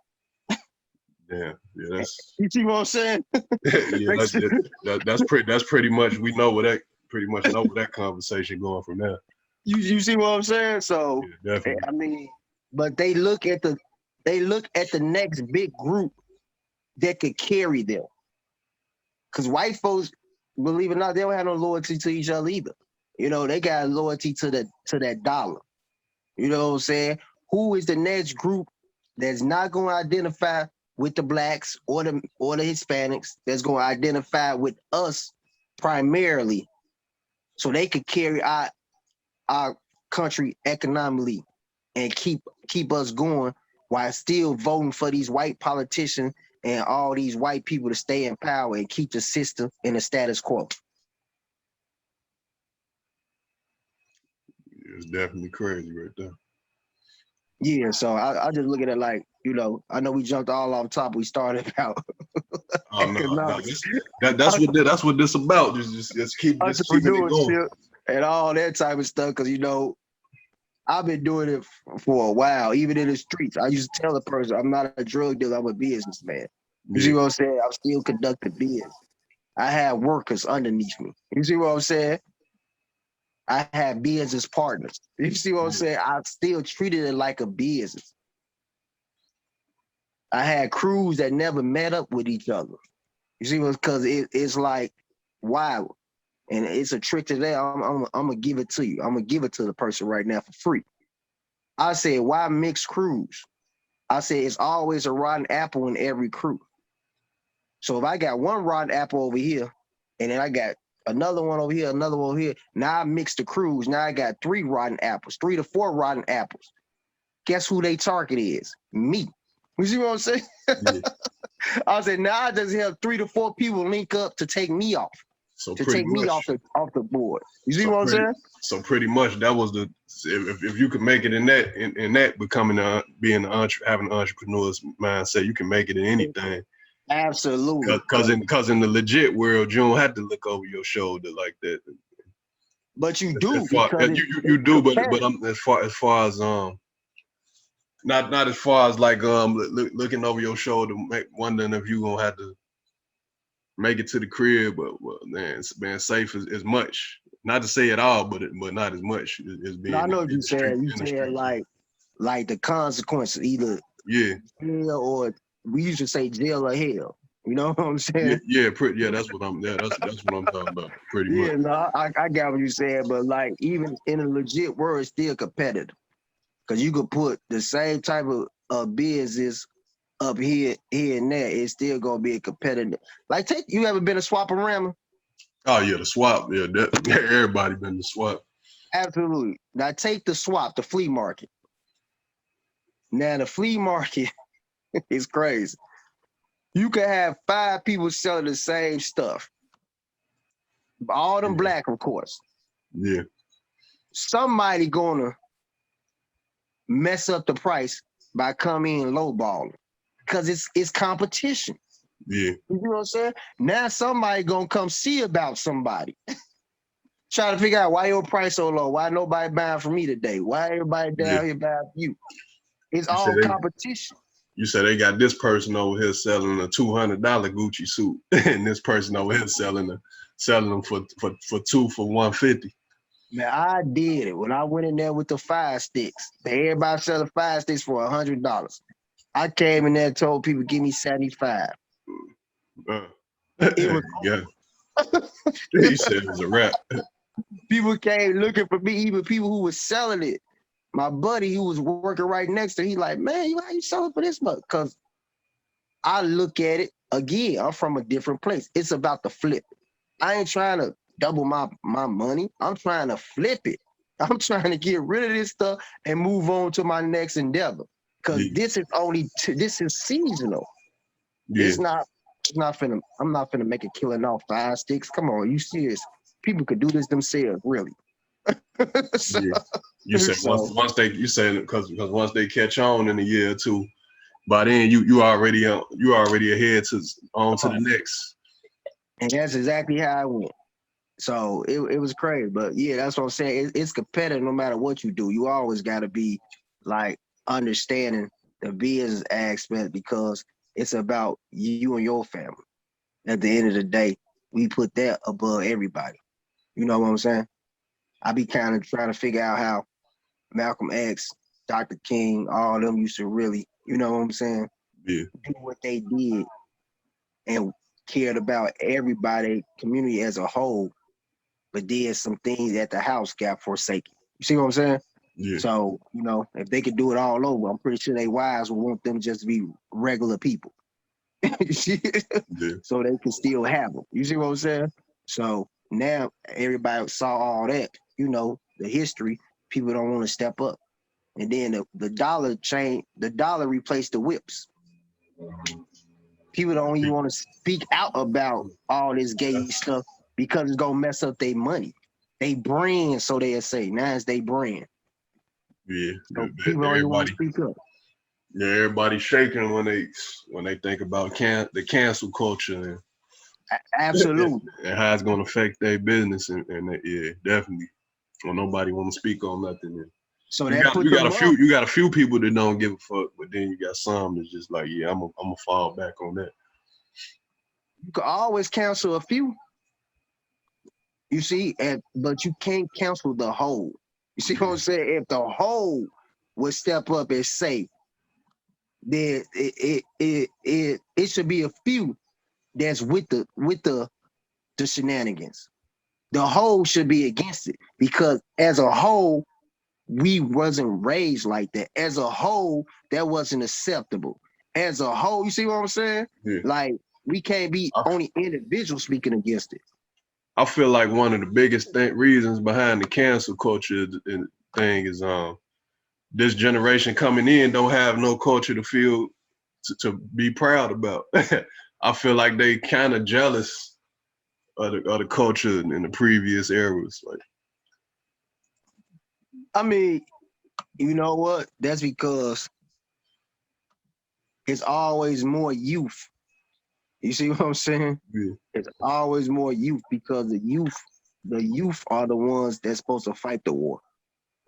Yeah, that's You see what I'm saying? yeah, that's pretty much we know where that pretty much know where that conversation going from there. You see what I'm saying? So Yeah, definitely. I mean, but they look at the next big group that could carry them. Because white folks, believe it or not, they don't have no loyalty to each other either. You know, they got loyalty to that dollar. You know what I'm saying? Who is the next group that's not going to identify with the blacks or the Hispanics, that's going to identify with us primarily, so they could carry our country economically and keep us going while still voting for these white politicians and all these white people to stay in power and keep the system in the status quo. It's definitely crazy right there. Yeah, so I just look at it like, I know we jumped all off top. We started out Oh no, economics, that's what this about. Just keeping it going. entrepreneurship, and all that type of stuff. Because I've been doing it for a while, even in the streets. I used to tell a person, I'm not a drug dealer, I'm a businessman. You see Yeah, what I'm saying? I'm still conducting business. I have workers underneath me. You see what I'm saying? I have business partners. You see what I'm yeah, saying? I still treated it like a business. I had crews that never met up with each other. You see what? Because it's like, why? and it's a trick to that. I'm gonna give it to you. I'm gonna give it to the person right now for free. I said, why mix crews? I said, it's always a rotten apple in every crew. So if I got one rotten apple over here, and then I got another one over here, another one over here, now I mix the crews. Now I got 3 rotten apples, 3 to 4 rotten apples. Guess who they target is? Me. You see what I'm saying? Yeah. I said, now I just have 3 to 4 people link up to take me off, So to pretty take me much, off the board. You see what I'm saying? so pretty much that was the, if you could make it in that becoming having an entrepreneur's mindset, you can make it in anything. Absolutely. Cause in the legit world, you don't have to look over your shoulder like that. But you do, because you do, but as far as not as far as like looking over your shoulder, wondering if you gonna have to make it to the crib, but man, it's being safe as much. Not to say it all, but not as much as being. I know what in you the street, said. You said like the consequences, either jail or we used to say jail or hell. You know what I'm saying? Yeah, that's what I'm talking about. Pretty much. Yeah, no, I got what you said, but like even in a legit world, it's still competitive because you could put the same type of business up here and there. It's still gonna be a competitive. Like, you ever been a swap-a-rammer? Oh yeah, the swap. Yeah, everybody been the swap. Absolutely. Now take the swap, the flea market. Now the flea market is crazy. You can have 5 people selling the same stuff. All them black, of course. Yeah. Somebody gonna mess up the price by coming in lowballing because it's competition. Yeah. You know what I'm saying? Now somebody gonna come see about somebody. Try to figure out why your price so low. Why nobody buying from me today? Why everybody down here buying from you? It's all competition. You said they got this person over here selling a $200 Gucci suit, and this person over here selling them for 2 for $150. Man, I did it when I went in there with the fire sticks. Everybody selling fire sticks for $100. I came in there and told people, give me 75. It was yeah. He said it was a wrap. People came looking for me, even people who was selling it. My buddy who was working right next to, he like, man, how you selling for this much? Because I look at it again. I'm from a different place. It's about the flip. I ain't trying to double my money. I'm trying to flip it. I'm trying to get rid of this stuff and move on to my next endeavor. Because this is seasonal. Yeah. I'm not finna make a killing off 5 sticks. Come on, you serious? People could do this themselves, really. Yeah. You said once once they catch on in a year or two, by then you already ahead to the next. And that's exactly how I went. So it was crazy, but yeah, that's what I'm saying. It's competitive no matter what you do. You always got to be like understanding the business aspect because it's about you and your family. At the end of the day, we put that above everybody. You know what I'm saying? I be kind of trying to figure out how Malcolm X, Dr. King, all of them used to really, you know what I'm saying? Yeah. Do what they did and cared about everybody, community as a whole, but did some things at the house got forsaken. You see what I'm saying? Yeah. So, if they could do it all over, I'm pretty sure they wives would want them just to be regular people. So they can still have them. You see what I'm saying? So now everybody saw all that, the history, people don't want to step up. And then the dollar replaced the whips. People don't even want to speak out about all this gay stuff because it's gonna mess up their money. They brand, so they'll say. Now it's they brand. Yeah. So people don't even want to speak up. Yeah, everybody's shaking when they think about the cancel culture Absolutely. and how it's gonna affect their business and yeah, definitely. Well, nobody want to speak on nothing. So you got a few people that don't give a fuck, but then you got some that's just like, yeah, I'm gonna fall back on that. You can always cancel a few. You see, but you can't cancel the whole. You see what I'm saying? If the whole would step up and say, then it should be a few that's with the shenanigans. The whole should be against it because as a whole, we wasn't raised like that. As a whole, that wasn't acceptable. As a whole, you see what I'm saying? Yeah. Like we can't be I, only individuals speaking against it. I feel like one of the biggest reasons behind the cancel culture thing is this generation coming in don't have no culture to feel to be proud about. I feel like they kind of jealous of the culture in the previous eras. Like, I mean, you know what? That's because it's always more youth. You see what I'm saying? yeah, It's always more youth because the youth are the ones that's supposed to fight the war.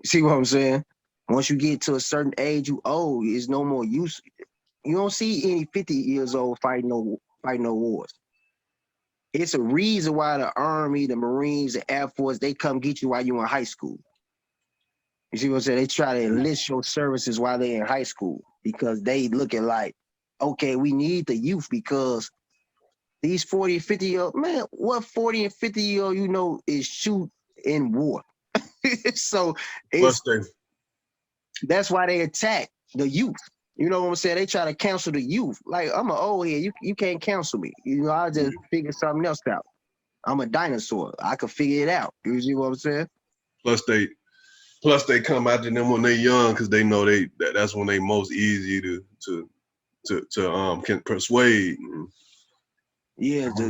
You see what I'm saying? Once you get to a certain age, you old, it's no more use. You don't see any 50 years old fighting no wars. It's a reason why the Army, the Marines, the Air Force, they come get you while you're in high school. You see what I'm saying? They try to enlist your services while they're in high school because they looking like, okay, we need the youth because these 40 and 50-year-old, man, what 40 and 50-year-old you know is shoot in war. So plus it's they that's why they attack the youth. You know what I'm saying? They try to cancel the youth. Like, I'm an old head. You can't cancel me. You know, I just figure something else out. I'm a dinosaur. I can figure it out. You see what I'm saying? plus they plus they come after them when they young because they know that's when they most easy to can persuade. Yeah, Yeah,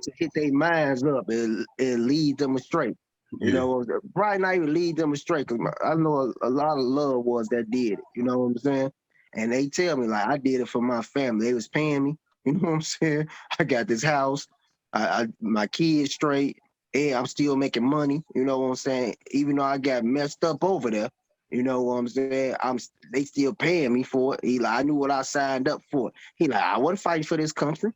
to hit their minds up and lead them astray. You yeah, know, probably not even lead them astray because I know a lot of loved ones that did it. You know what I'm saying? And they tell me like I did it for my family. They was paying me. You know what I'm saying? I got this house. My kids straight, and I'm still making money. You know what I'm saying? Even though I got messed up over there. You know what I'm saying? They still paying me for it. He like I knew what I signed up for. He like I wasn't fighting for this country.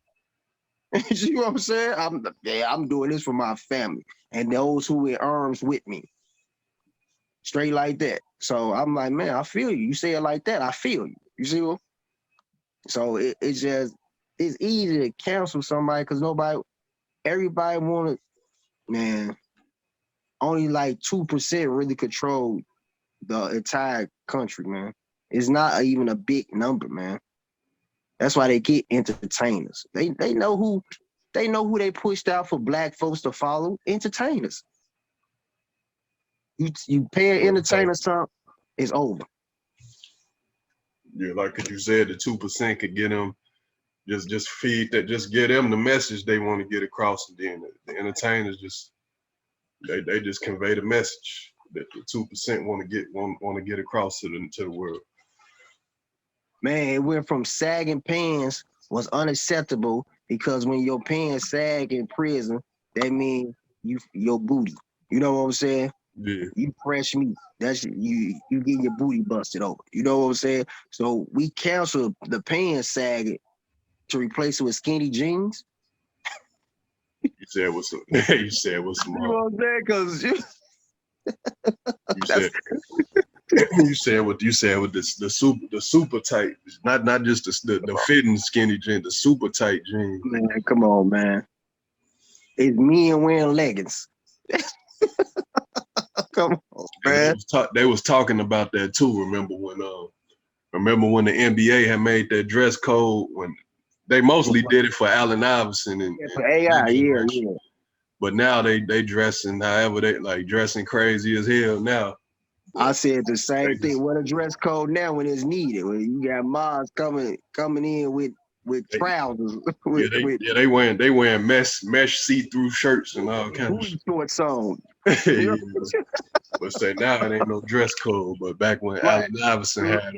You see what I'm saying? I'm doing this for my family and those who in arms with me. Straight like that. So I'm like, man, I feel you. You say it like that, I feel you. You see what? So it's just it's easy to cancel somebody because everybody wanted, man, only like 2% really control the entire country, man. It's not even a big number, man. That's why they get entertainers. They know who they pushed out for black folks to follow. Entertainers. You pay an like, entertainer something, it's over. yeah, like you said, the 2% could get them just feed that, just get them the message they want to get across, and then the entertainers just they just convey the message that the 2% want to get across to the world. Man, it went from sagging pants was unacceptable because when your pants sag in prison, that means your booty. You know what I'm saying? Yeah, You fresh meat. That's you getting your booty busted over. You know what I'm saying? So we canceled the pants sagging to replace it with skinny jeans. you said what's you said what's some You know what I'm saying? Because you that's said you said with the super tight, not just the fitting skinny jeans, the super tight jeans. man, come on, man. It's men wearing leggings. Come on, man. They was talking about that too. Remember when the NBA had made that dress code when they mostly did it for Allen Iverson Yeah, and for AI, that yeah, generation. yeah. But now they dressing however they like dressing crazy as hell now. I But said the they same thing. just What a dress code now when it's needed. When you got mods coming in with they, trousers, yeah with they wearing mesh see through shirts and all kind of booty shorts on. shit. You Yeah. know? But say now it ain't no dress code. But back when Right. Allen Iverson had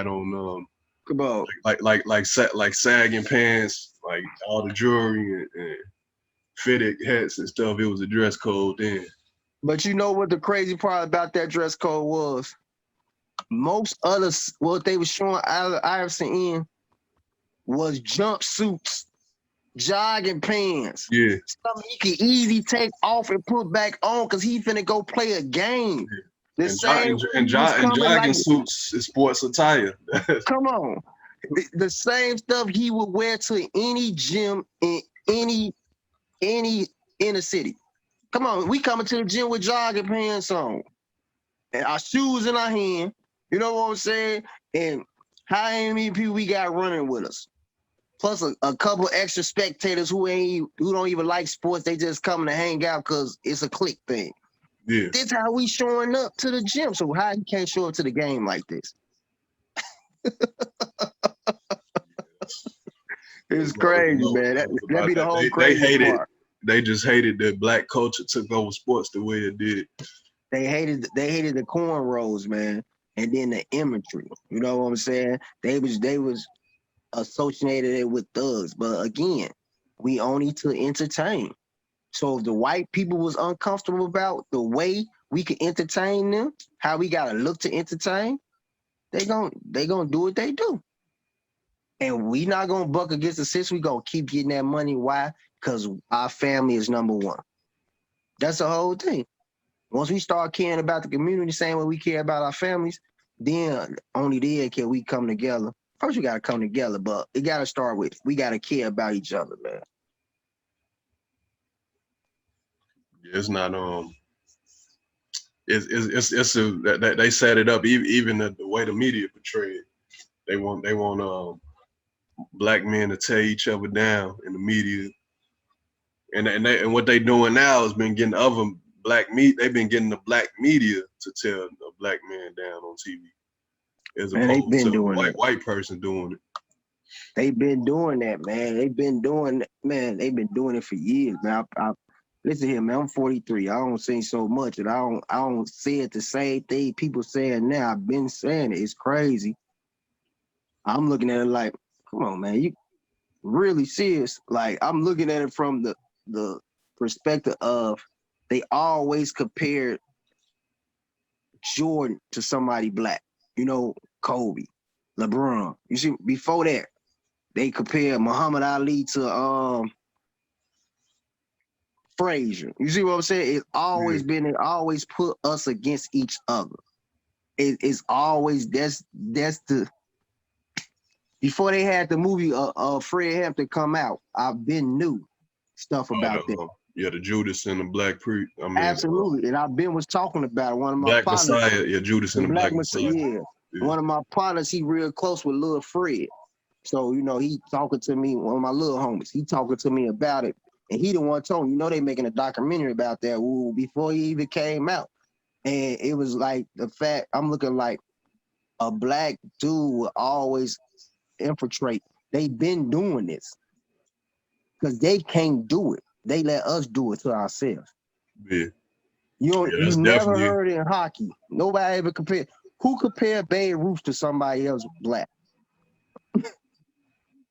on Come on. like sagging pants, like all the jewelry and fitted hats and stuff, it was a dress code then. But you know what the crazy part about that dress code was? Most others, what they were showing Iverson in was jumpsuits, jogging pants, Yeah. something he could easily take off and put back on because he finna go play a game. The And, same way he was and coming like, jogging suits is sports attire. come on. The same stuff he would wear to any gym in any inner city. Come on, we coming to the gym with jogging pants on and our shoes in our hand. You know what I'm saying? And how many people we got running with us? Plus a couple extra spectators who don't even like sports. They just coming to hang out because it's a click thing. Yeah. This how we showing up to the gym. So how you can't show up to the game like this? It's crazy, man. That be the whole crazy part. They just hated that black culture took over sports the way it did. They hated the cornrows, man, and then the imagery. You know what I'm saying? They was associated it with thugs, but again, we only to entertain. So if the white people was uncomfortable about the way we could entertain them, how we gotta look to entertain, they gonna do what they do. And we not gonna buck against the system. We gonna keep getting that money. Why? Because our family is number one. That's the whole thing. Once we start caring about the community, same way we care about our families, then only then can we come together. First, we gotta come together, but it gotta start with we gotta care about each other, man. It's not it's they set it up even the way the media portray it. They want black men to tear each other down in the media, and what they doing now has been getting other they've been getting the black media to tear a black man down on TV, as opposed to a white person doing it. They've been doing that, man. They've been doing it for years, man. Listen here, man. I'm 43. I don't say so much, and I don't say it the same thing people saying now. I've been saying it. It's crazy. I'm looking at it like, come on, man. You really serious? Like, I'm looking at it from the perspective of they always compared Jordan to somebody black. You know, Kobe, LeBron. You see, before that, they compared Muhammad Ali to Frazier. You see what I'm saying? It's always been, it always put us against each other. It's always that's the before they had the movie Fred Hampton come out, I've been knew stuff about that. Yeah, the Judas and the Black Priest. Absolutely, and I've been was talking about it. One of my Black partners, Messiah, yeah, Judas and the Black Messiah. Yeah. One of my partners, he real close with Lil Fred. So, you know, he talking to me, one of my little homies, he talking to me about it. And he the one told me, you know, they making a documentary about that before he even came out. And it was like the fact, I'm looking like a black dude will always infiltrate. They've been doing this because they can't do it. They let us do it to ourselves. Yeah. You never heard in hockey. Nobody ever compared. Who compared Babe Ruth to somebody else black?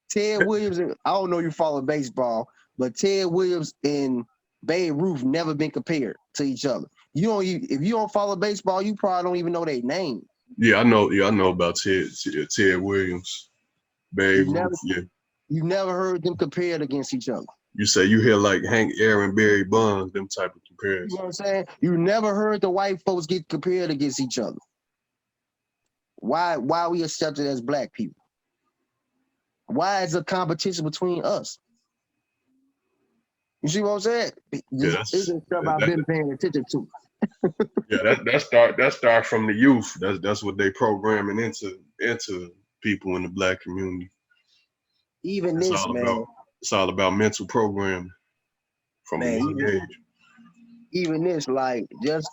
Ted Williams, I don't know you follow baseball, but Ted Williams and Babe Ruth never been compared to each other. If you don't follow baseball, you probably don't even know their name. Yeah, I know about Ted Williams, Babe Ruth. Yeah. You never heard them compared against each other. You say you hear like Hank Aaron, Barry Bonds, them type of comparisons. You know what I'm saying? You never heard the white folks get compared against each other. Why we accepted as black people? Why is a competition between us? You see what I'm saying? This is stuff I've been paying attention to. Yeah, that start from the youth. That's what they programming into people in the black community. Even it's this, man. It's all about mental programming from a young age. Even this, like, just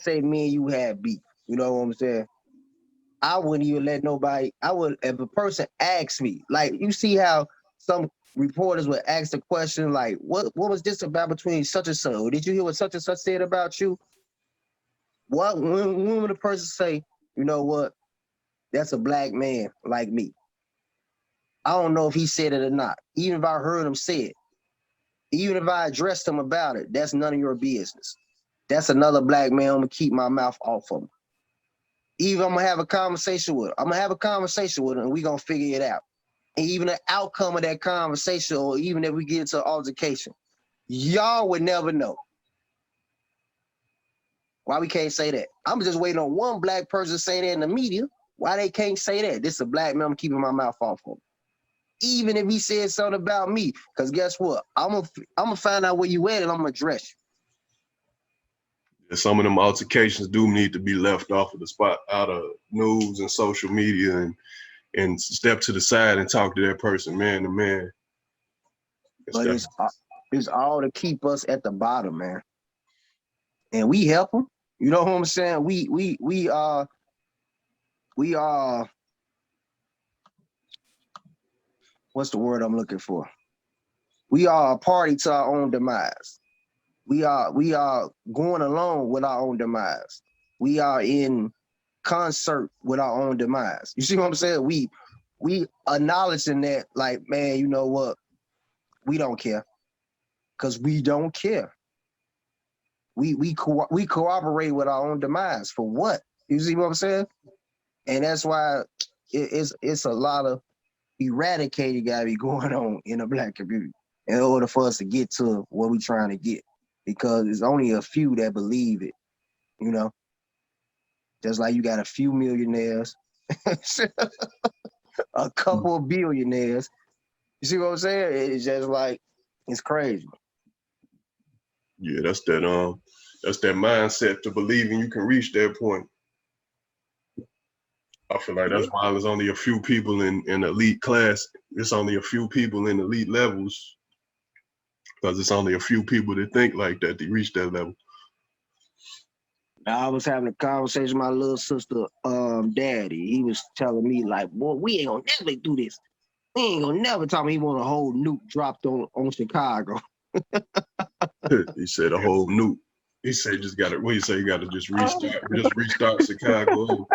say me and you had beef. You know what I'm saying? I wouldn't even let nobody. If a person asks me, like, you see how some reporters would ask the question, like, what was this about between such and such? Or did you hear what such and such said about you? When would a person say, you know what, that's a black man like me? I don't know if he said it or not. Even if I heard him say it, even if I addressed him about it, that's none of your business. That's another black man. I'm gonna keep my mouth off of him. Even I'm gonna have a conversation with him. I'm gonna have a conversation with him, and we gonna figure it out. And even the outcome of that conversation, or even if we get into an altercation, y'all would never know. Why we can't say that? I'm just waiting on one black person to say that in the media. Why they can't say that? This is a black man. I'm keeping my mouth off of him. Even if he said something about me, because guess what? I'm gonna find out where you at and I'm gonna address you. some of them altercations do need to be left off of the spot, out of news and social media, and step to the side and talk to that person man to man. But it's all to keep us at the bottom, man. And we help them. You know what I'm saying? We are what's the word I'm looking for? We are a party to our own demise. We are going along with our own demise. We are in concert with our own demise. You see what I'm saying? We acknowledging that, like, man, you know what? We don't care. Because we don't care. We cooperate with our own demise for what? You see what I'm saying? And that's why it's a lot of eradicating gotta be going on in the Black community in order for us to get to what we're trying to get. Because it's only a few that believe it, you know. Just like you got a few millionaires, a couple of billionaires. You see what I'm saying? It's just like, it's crazy. Yeah, that's that mindset to believing you can reach that point. I feel like that's why there's only a few people in elite class. It's only a few people in elite levels, because it's only a few people that think like that to reach that level. I was having a conversation with my little sister, daddy. He was telling me, like, boy, we ain't gonna never do this. We ain't gonna never tell me he want a whole nuke dropped on Chicago. He said a whole nuke. He said you gotta just restart Chicago.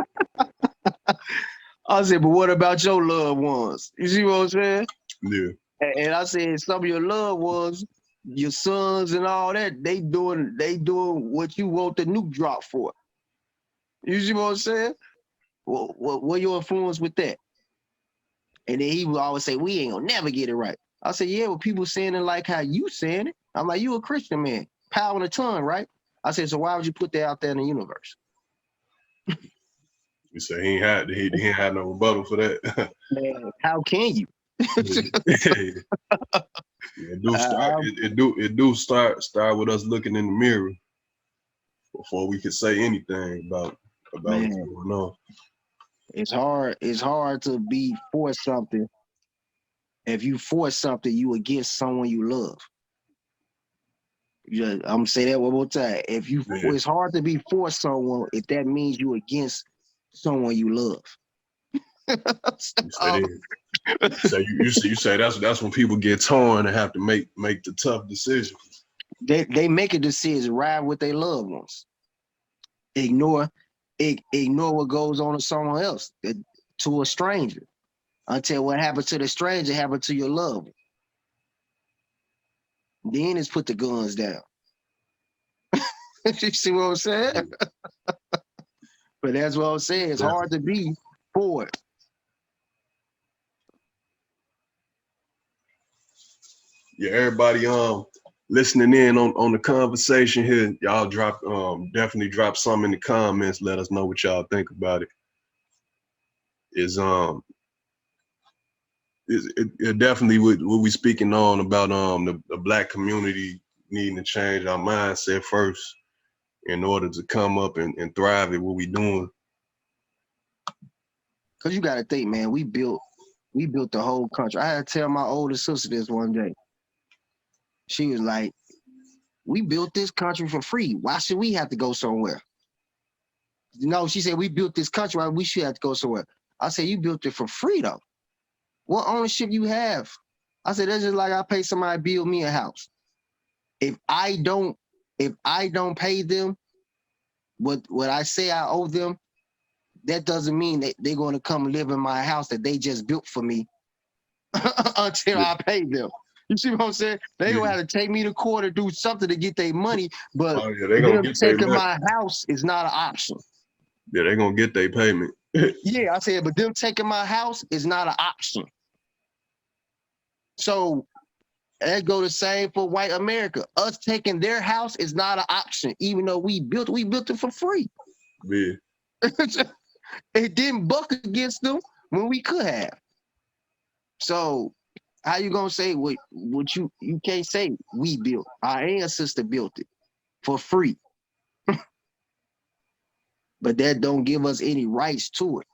I said, but what about your loved ones? You see what I'm saying? Yeah. And I said, some of your loved ones, your sons and all that, they doing what you want the nuke drop for. You see what I'm saying? What your influence with that? And then he would always say, we ain't gonna never get it right. I said, yeah, well, people saying it like how you saying it. I'm like, you a Christian man, power in a tongue, right? I said, so why would you put that out there in the universe? He said he ain't had no rebuttal for that. Man, how can you? It do start with us looking in the mirror before we could say anything about what's going on. It's hard to be for something. If you force something, you against someone you love. I'm gonna say that one more time. It's hard to be for someone if that means you against someone you love. You say that's when people get torn and have to make the tough decisions. They make a decision, ride with their loved ones. Ignore what goes on to someone else, to a stranger, until what happened to the stranger happened to your loved one. Then it's put the guns down. You see what I'm saying? But that's what I'm saying. It's hard to be for it. Yeah, everybody listening in on the conversation here, y'all definitely drop some in the comments. Let us know what y'all think about it. It definitely what we speaking on about the Black community needing to change our mindset first in order to come up and thrive at what we doing. Cause you gotta think, man, we built the whole country. I had to tell my older sister this one day. She was like, we built this country for free. Why should we have to go somewhere? No, she said, we built this country, why we should have to go somewhere. I said, you built it for free though. What ownership you have? I said, that's just like I pay somebody to build me a house. If I don't pay them what I say I owe them, that doesn't mean that they're going to come live in my house that they just built for me until I pay them. You see what I'm saying? They gonna have to take me to court or do something to get their money, but them taking my house is not an option. Yeah, they're gonna get their payment. Yeah, I said, but them taking my house is not an option. So that go the same for white America. Us taking their house is not an option, even though we built it for free. Yeah. It didn't buck against them when we could have. So how you gonna say what you can't say we built? Our ancestor built it for free. but that don't give us any rights to it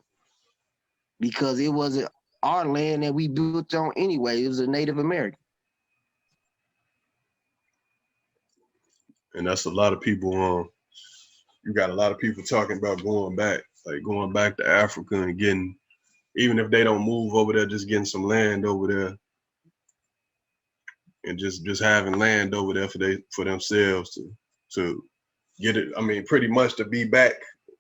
because it wasn't our land that we built on anyway. It was a Native American. And that's a lot of people. You got a lot of people talking about going back, like going back to Africa and getting, even if they don't move over there, just getting some land over there, and just having land over there for themselves to get it. I mean, pretty much to be back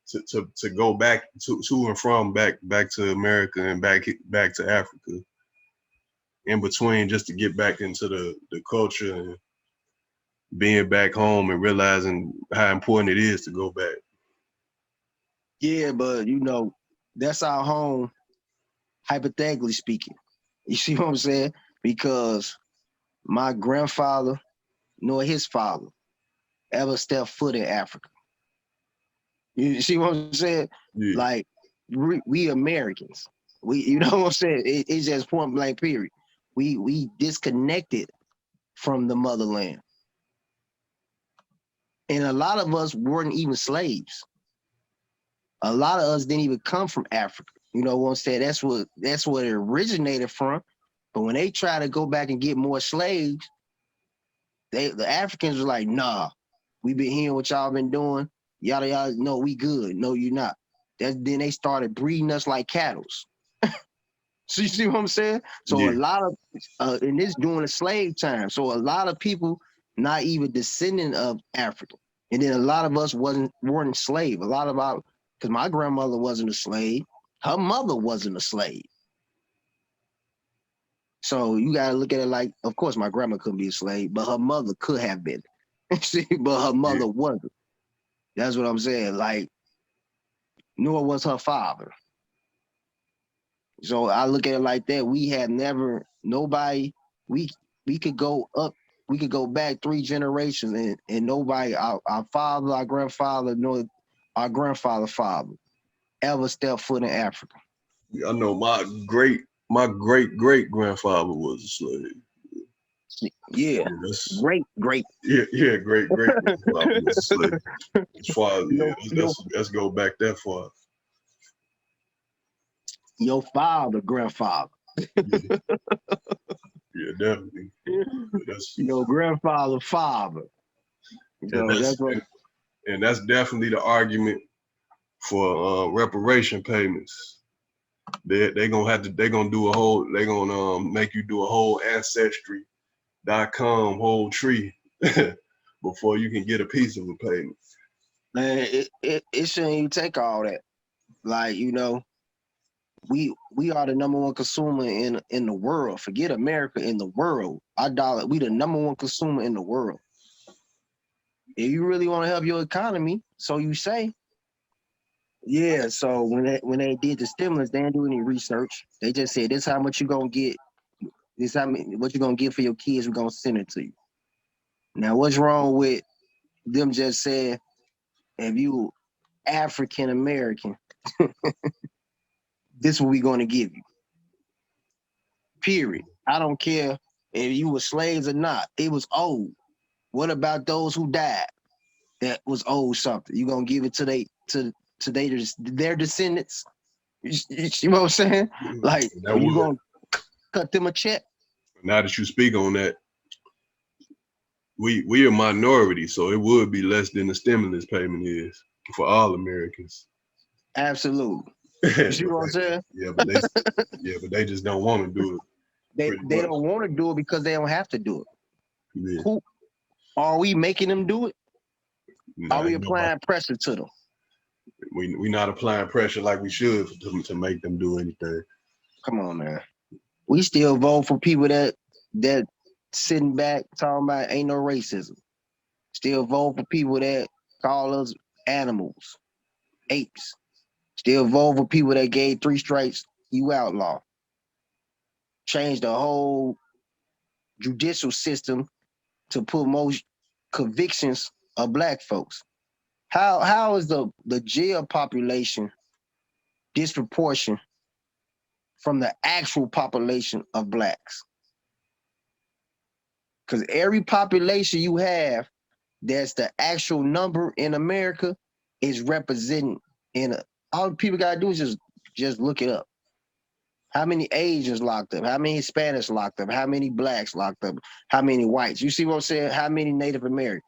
to go back to and from back to America and back to Africa. In between, just to get back into the culture and being back home and realizing how important it is to go back. Yeah, but that's our home, hypothetically speaking. You see what I'm saying? Because my grandfather nor his father ever stepped foot in Africa. You see what I'm saying? Yeah. Like we Americans, you know what I'm saying? It's just point blank period. We disconnected from the motherland, and a lot of us weren't even slaves. A lot of us didn't even come from Africa. You know what I'm saying? That's what it originated from. But when they try to go back and get more slaves, the Africans were like, nah, we been hearing what y'all been doing. Yada yada. No, we good. No, you're not. Then they started breeding us like cattle. So you see what I'm saying? So Yeah. a lot of and this during the slave time. So a lot of people not even descendant of Africa. And then a lot of us weren't slave. A lot of our because my grandmother wasn't a slave. Her mother wasn't a slave. So you gotta look at it like, of course, my grandma couldn't be a slave, but her mother could have been. See, but her mother wasn't. That's what I'm saying. Like, nor was her father. So I look at it like that. We had never nobody. We we could go up. We could go back 3 generations, and nobody, our father, our grandfather, nor our grandfather father, ever stepped foot in Africa. I know my great grandfather was a slave. Yeah, Yeah, great. yeah, great grandfather was a slave. As far as let's go back that far. Your father, grandfather. Yeah, yeah, definitely. That's Your grandfather, father. and That's what. that's definitely the argument for reparation payments. They gonna do a whole they gonna make you do a whole ancestry.com whole tree before you can get a piece of a payment. Man, it shouldn't even take all that. Like we are the number one consumer in the world. Forget America, in the world. Our dollar, we the number one consumer in the world. If you really want to help your economy, so you say. Yeah, so when they did the stimulus, they didn't do any research. They just said, this how much you gonna get, this what you gonna get for your kids, we're gonna send it to you. Now what's wrong with them just saying, if you African American, this is what we're gonna give you. Period. I don't care if you were slaves or not. It was old. What about those who died that was owed something? You gonna give it to their descendants? You see what I'm saying? Like, are you gonna cut them a check? Now that you speak on that, we a minority, so it would be less than the stimulus payment is for all Americans. Absolutely. You see what I'm saying? Yeah, but they just don't want to do it. They don't want to do it because they don't have to do it. Yeah. Who are we making them do it? Nah, Are we applying pressure to them? we not applying pressure like we should to make them do anything. Come on, man. We still vote for people that sitting back talking about ain't no racism. Still vote for people that call us animals, apes. Still vote for people that gave 3 strikes, you outlaw. Change the whole judicial system to put most convictions of black folks. How is the jail population disproportionate from the actual population of blacks? Because every population you have that's the actual number in America is representing And all people gotta do is just look it up. How many Asians locked up? How many Hispanics locked up? How many blacks locked up? How many whites? You see what I'm saying? How many Native Americans?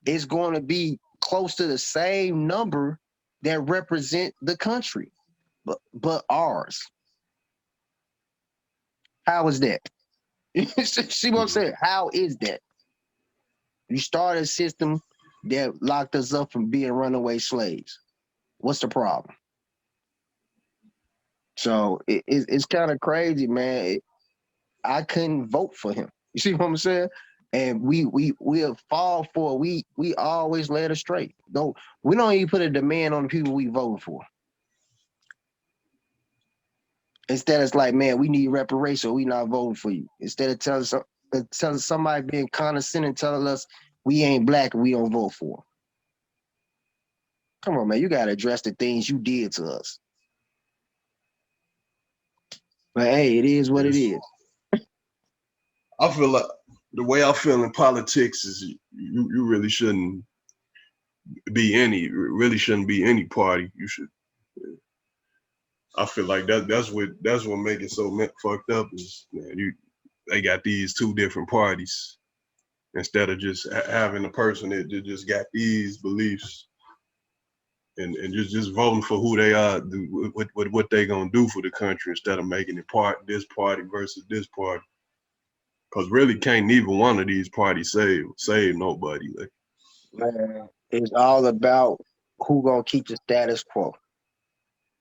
It's going to be close to the same number that represent the country, but ours. How is that? See what I'm saying? How is that? You start a system that locked us up from being runaway slaves. What's the problem? So it's kind of crazy, man. I couldn't vote for him. You see what I'm saying? And we'll fall for it. We always led astray. We don't even put a demand on the people we voting for. Instead, it's like, man, we need reparations. We not voting for you. Instead of telling somebody being condescending, telling us we ain't black and we don't vote for them. Come on, man, you gotta address the things you did to us. But hey, it is what it is. I feel like the way I feel in politics is you really shouldn't really shouldn't be any party. You should. I feel like that's what make it so fucked up is, man, they got these two different parties instead of just having a person that just got these beliefs and just voting for who they are, what they gonna do for the country instead of making it this party versus this party. Cause really can't neither one of these parties save nobody. Like, Man, it's all about who gonna keep the status quo.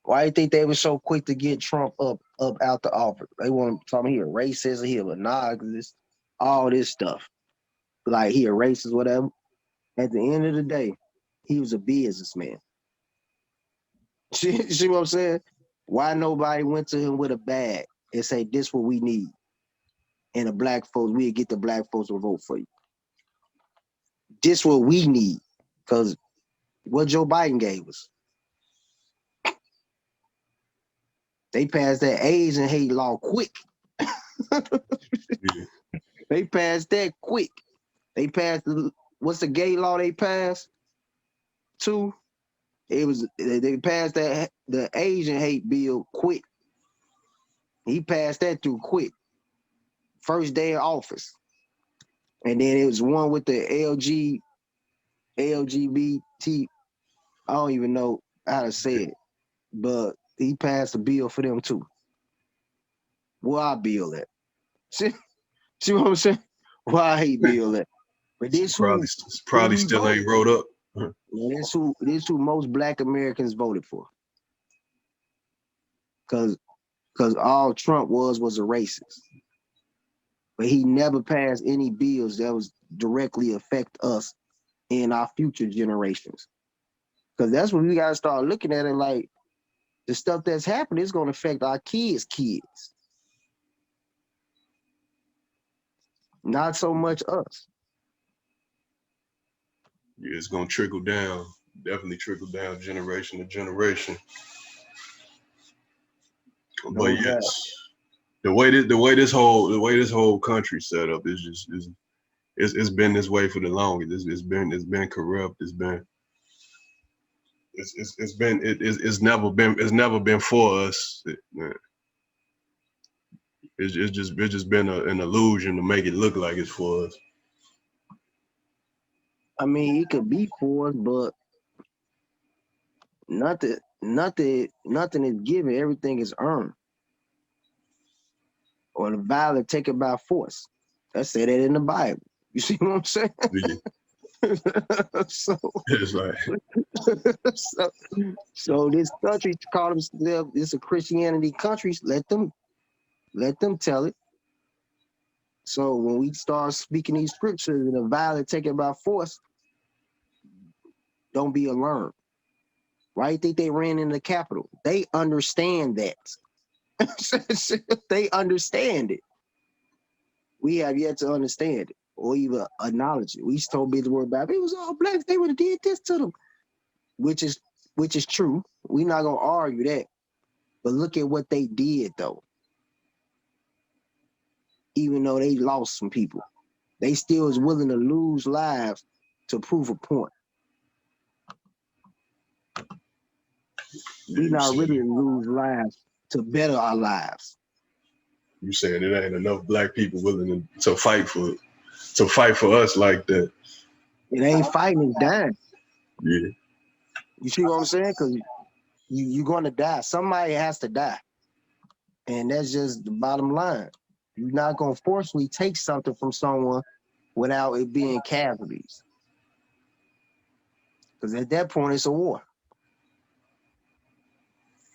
Why do you think they were so quick to get Trump up out the office? They want to talk here, racism here, but nah, this all this stuff. Like he a racist, whatever. At the end of the day, he was a businessman. See what I'm saying? Why nobody went to him with a bag and say, this what we need? And the black folks, we'll get the black folks to vote for you. This what we need. Because what Joe Biden gave us. They passed that Asian hate law quick. yeah. They passed that quick. They passed what's the gay law they passed? Too. They passed that the Asian hate bill quick. He passed that through quick. First day of office. And then it was one with the LGBT. I don't even know how to say it, but he passed a bill for them too. Where I bill at? See what I'm saying? Why I hate bill that? But this probably still ain't wrote up. This who most black Americans voted for. Cause all Trump was a racist. But he never passed any bills that was directly affect us and our future generations. Because that's when we gotta start looking at it like the stuff that's happening is gonna affect our kids' kids. Not so much us. Yeah, it's gonna trickle down. Definitely trickle down generation to generation. No But doubt. yes, the way this whole country set up is just it's been this way for the longest. It's been corrupt. It's never been for us. It's just been an illusion to make it look like it's for us. I mean, it could be for us, but nothing is given. Everything is earned. Or the violent taken by force. That say that in the Bible. You see what I'm saying? Yeah. so, It's like so, so this country call themselves it's a Christianity country. Let them tell it. So when we start speaking these scriptures and the violent taken by force, don't be alarmed. Why do you think they ran in the Capitol? They understand that. They understand it. We have yet to understand it or even acknowledge it. We told me the word about it was all blacks. They would have did this to them, which is true. We're not gonna argue that. But look at what they did though. Even though they lost some people, they still is willing to lose lives to prove a point. Yeah, We not really lose lives to better our lives. you saying it ain't enough black people willing to fight for us like that. It ain't fighting, it's dying. Yeah. You see what I'm saying? Because you're gonna die. Somebody has to die. And that's just the bottom line. You're not gonna forcefully take something from someone without it being casualties. Because at that point it's a war.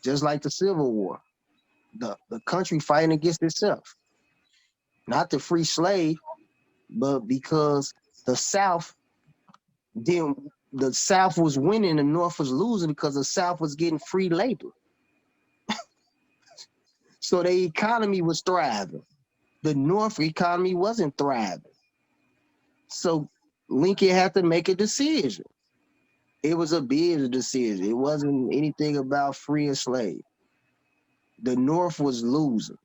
Just like the Civil War. The country fighting against itself. Not to free slave, but because the South the South was winning, the North was losing because the South was getting free labor. So the economy was thriving. The North economy wasn't thriving. So Lincoln had to make a decision. It was a business decision. It wasn't anything about free and slave. The North was losing.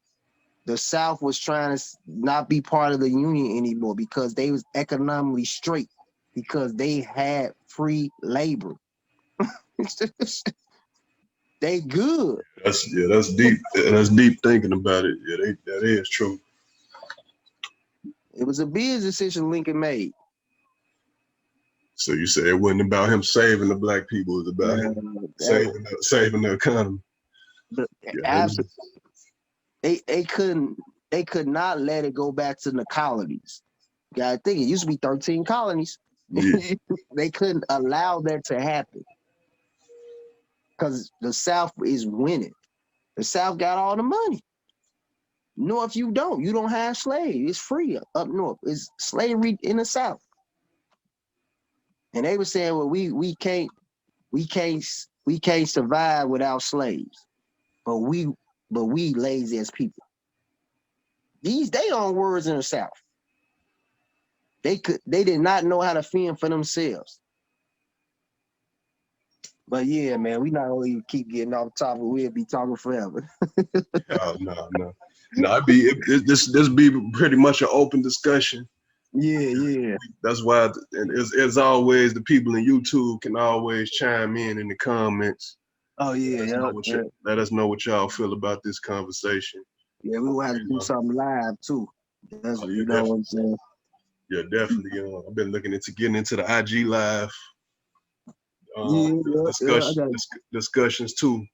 The South was trying to not be part of the Union anymore because they was economically straight because they had free labor. They good. That's deep. That's deep thinking about it. Yeah, that is true. It was a business decision Lincoln made. So you say it wasn't about him saving the black people, it was about him saving the economy. Yeah, they could not let it go back to the colonies. You gotta think it used to be 13 colonies. yeah. They couldn't allow that to happen because the South is winning. The South got all the money. North, you don't. You don't have slaves. It's free up north. It's slavery in the South. And they were saying, well, we can't survive without slaves. But we lazy as people. These they own words in the South. They did not know how to fend for themselves. But yeah, man, we not gonna even keep getting off topic. We'll be talking forever. Oh, no. This be pretty much an open discussion. Yeah. That's why, and as always, the people in YouTube can always chime in the comments. Oh yeah, Let us know what y'all feel about this conversation. Yeah, we will have to do something live too. That's you know what I'm saying. Yeah, definitely. I've been looking into getting into the IG live discussions too.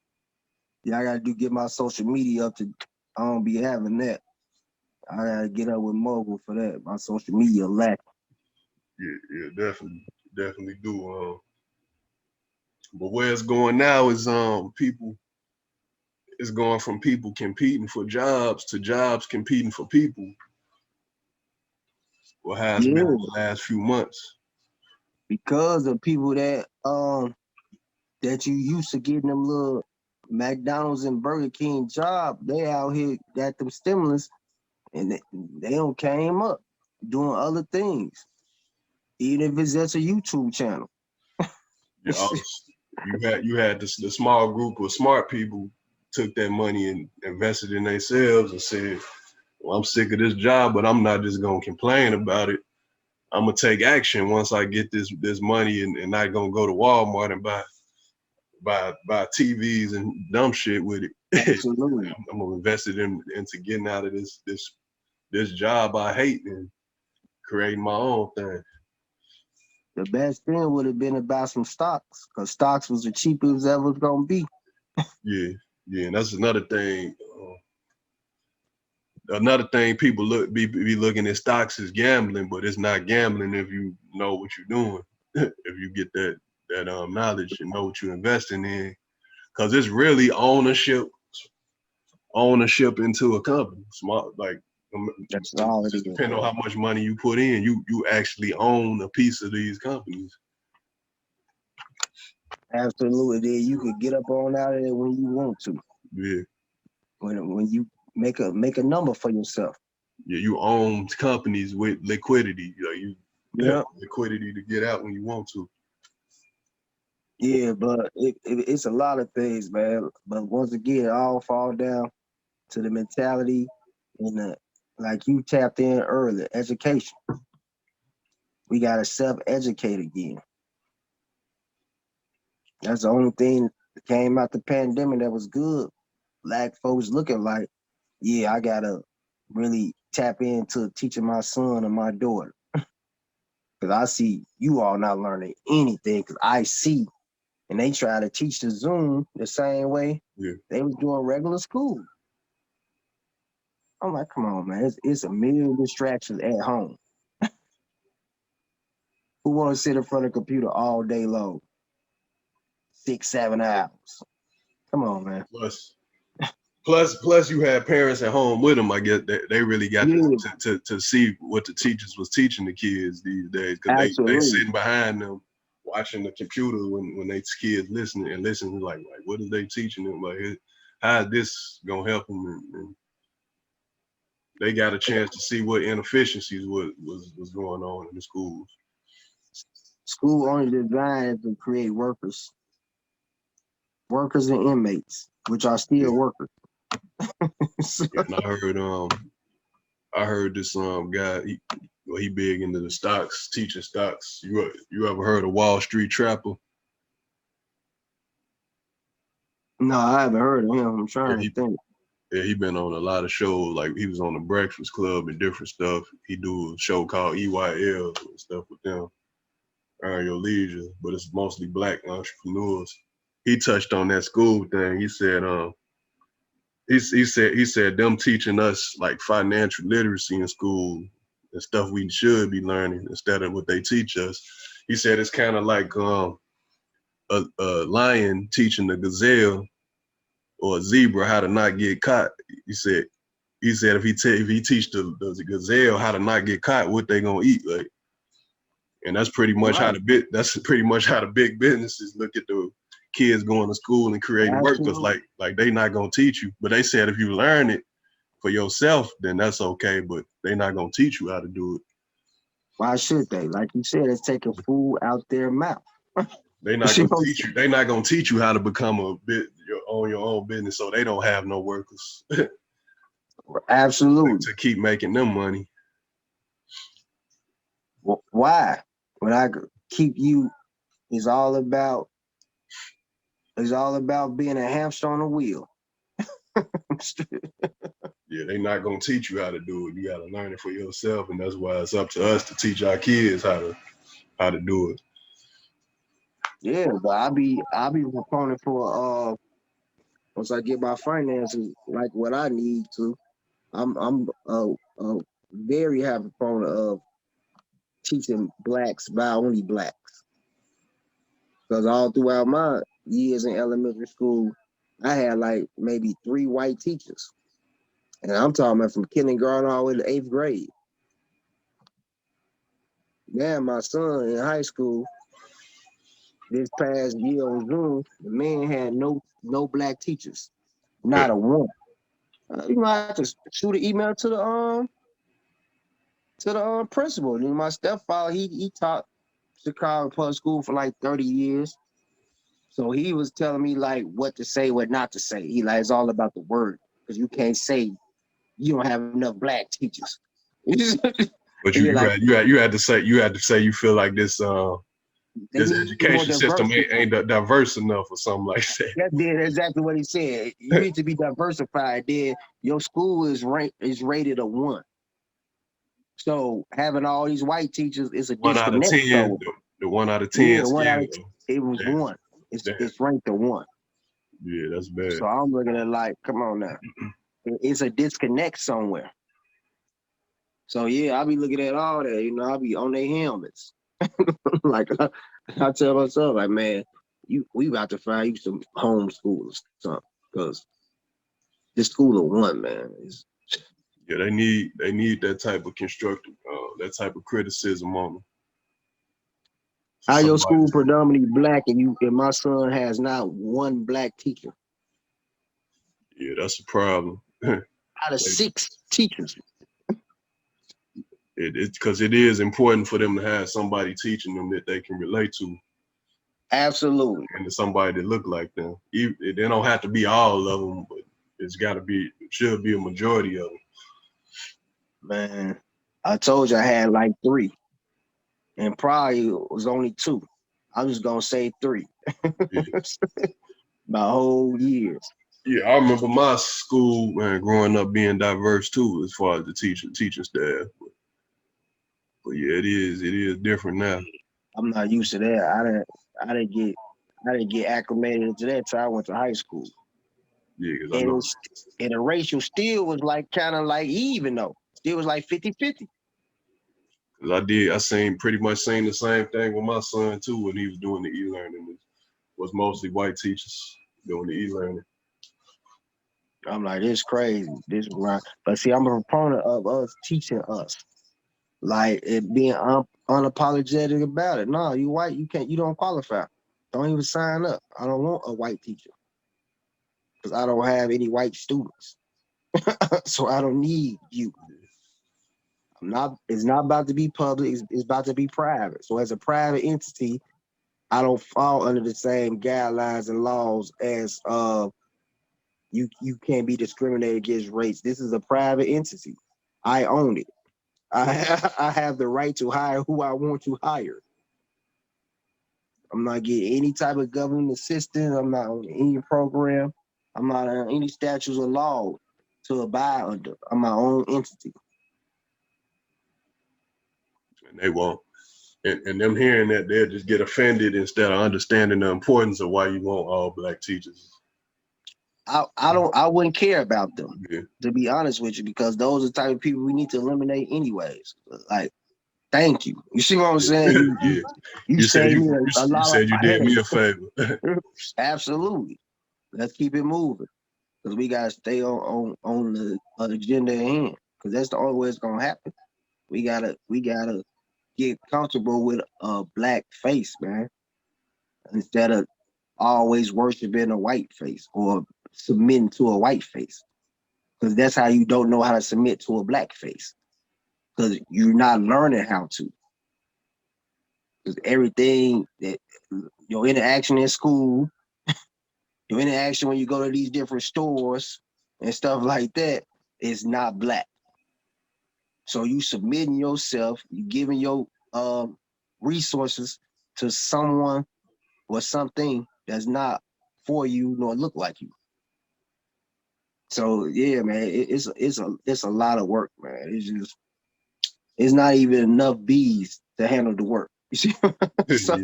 Yeah, I gotta get my social media up to. I don't be having that. I gotta get up with Mogul for that. My social media lack. Yeah, definitely do. But where it's going now is people. It's going from people competing for jobs to jobs competing for people. What has been in the last few months. Because of people that that you used to getting them little McDonald's and Burger King job, they out here got them stimulus and they don't came up doing other things. Even if it's just a YouTube channel. You had the small group of smart people took that money and invested in themselves and said, well, I'm sick of this job, but I'm not just gonna complain about it. I'm gonna take action once I get this money and not gonna go to Walmart and buy TVs and dumb shit with it. Absolutely. I'm gonna invest it into getting out of this job I hate and creating my own thing. The best thing would have been about some stocks, because stocks was the cheapest ever gonna be. Yeah, and that's another thing. Another thing people be looking at stocks as gambling, but it's not gambling if you know what you're doing. If you get that knowledge and know what you're investing in, because it's really ownership into a company. Smart, like that's all it is. Depending on how much money you put in, you actually own a piece of these companies. Absolutely, you could get up on out of there when you want to. Yeah. When you make a number for yourself. Yeah, you own companies with liquidity. You have liquidity to get out when you want to. Yeah, but it's a lot of things, man. But once again, it all fall down to the mentality and the, like you tapped in earlier, education. We gotta self-educate again. That's the only thing Came out the pandemic that was good. Black folks looking like, yeah, I gotta really tap into teaching my son and my daughter. Cause I see you all not learning anything. Cause I see, and they try to teach the Zoom the same way they was doing regular school. I'm like, come on, man, it's a million distractions at home. Who want to sit in front of a computer all day long, 6, 7 hours? Come on, man. Plus, you had parents at home with them. I guess they really got to see what the teachers was teaching the kids these days, because they sitting behind them watching the computer when they kids listening like what are they teaching them? Like, how is this gonna help them? And they got a chance to see what inefficiencies was going on in the schools. School only designed to create workers and inmates, which are still workers. So, and I heard this guy, he big into the stocks, teaching stocks. You ever heard of Wall Street Trapper? No, I haven't heard of him. I'm trying to think. Yeah, he been on a lot of shows. Like, he was on the Breakfast Club and different stuff. He do a show called EYL and stuff with them. Earn Your Leisure, but it's mostly Black entrepreneurs. He touched on that school thing. He said, he said them teaching us like financial literacy in school and stuff we should be learning instead of what they teach us. He said it's kind of like a lion teaching a gazelle or a zebra how to not get caught. He said if he teach the gazelle how to not get caught, what they gonna eat, like. And that's pretty much how the big businesses look at the kids going to school and creating workers. Like they not gonna teach you, but they said if you learn it for yourself, then that's okay. But they not gonna teach you how to do it. Why should they? Like you said, it's taking food out their mouth. They not gonna teach you. They not gonna teach you how to become your own business, so they don't have no workers. Absolutely. To keep making them money. Well, why? When I keep you, it's all about being a hamster on a wheel. Yeah, they not gonna teach you how to do it. You gotta learn it for yourself, and that's why it's up to us to teach our kids how to do it. Yeah, but I'll be a proponent for once I get my finances like what I need to. I'm a very happy proponent of teaching blacks by only blacks. Because all throughout my years in elementary school, I had like maybe 3 white teachers. And I'm talking about from kindergarten all the way to 8th grade. Now my son in high school, this past year on Zoom, the man had no black teachers. Not a one. You might have to shoot an email to the principal. And my stepfather, he taught Chicago Public School for like 30 years. So he was telling me like what to say, what not to say. He like, it's all about the word, because you can't say you don't have enough black teachers. But you had to say you feel like this education system ain't diverse enough or something like that. That's exactly what he said. You need to be diversified. Then your school is rated a 1. So having all these white teachers is a 1 out of 10. The 1 out of 10. Yeah, 1 out of 10. It was 1. It's ranked a 1. Yeah, that's bad. So I'm looking at like, come on now. It's a disconnect somewhere. So yeah, I'll be looking at all that, I'll be on their helmets. Like I tell myself, like, man, we about to find you some homeschool or something, because this school of 1, man. Yeah, they need that type of constructive, that type of criticism on them. How your school predominantly black and my son has not 1 black teacher? Yeah, that's a problem. Out of 6 teachers. It's because it is important for them to have somebody teaching them that they can relate to. Absolutely. And somebody that look like them. They don't have to be all of them, but it should be a majority of them. Man, I told you I had like 3, and probably it was only 2. I'm just gonna say 3. My whole years. Yeah, I remember my school and growing up being diverse too, as far as the teaching staff. But yeah, it is different now. I'm not used to that. I didn't get acclimated into that till I went to high school. Yeah, because I And know, it's and the ratio still was like kind of like even though. Still was like 50-50. cause I seen pretty much seen the same thing with my son too when he was doing the e-learning. It was mostly white teachers doing the e-learning. I'm like, this crazy. This right. But see, I'm a proponent of us teaching us. Like it being unapologetic about it. No, you white, you don't qualify. Don't even sign up. I don't want a white teacher because I don't have any white students. So I don't need you. It's not about to be public, it's about to be private. So as a private entity, I don't fall under the same guidelines and laws as you can't be discriminated against race. This is a private entity. I own it. I have the right to hire who I want to hire. I'm not getting any type of government assistance. I'm not on any program. I'm not on any statutes of law to abide under. I'm my own entity. And they won't. And them hearing that, they'll just get offended instead of understanding the importance of why you want all black teachers. I wouldn't care about them, Yeah. to be honest with you, because those are the type of people we need to eliminate anyways. Like, thank you. You see what I'm saying? Yeah. You You said saved you, me a you lot of said you did me headaches. a favor. Absolutely. Let's keep it moving. Because we gotta stay on the agenda at hand. Because that's the only way it's gonna happen. We gotta get comfortable with a black face, man, instead of always worshiping a white face or submitting to a white face. Because that's how you don't know how to submit to a black face. Because you're not learning how to. Because everything that your interaction in school, your interaction when you go to these different stores and stuff like that is not black. So you submitting yourself, you giving your resources to someone or something that's not for you nor look like you. So yeah, man, it's a lot of work, man. It's not even enough bees to handle the work. You see, so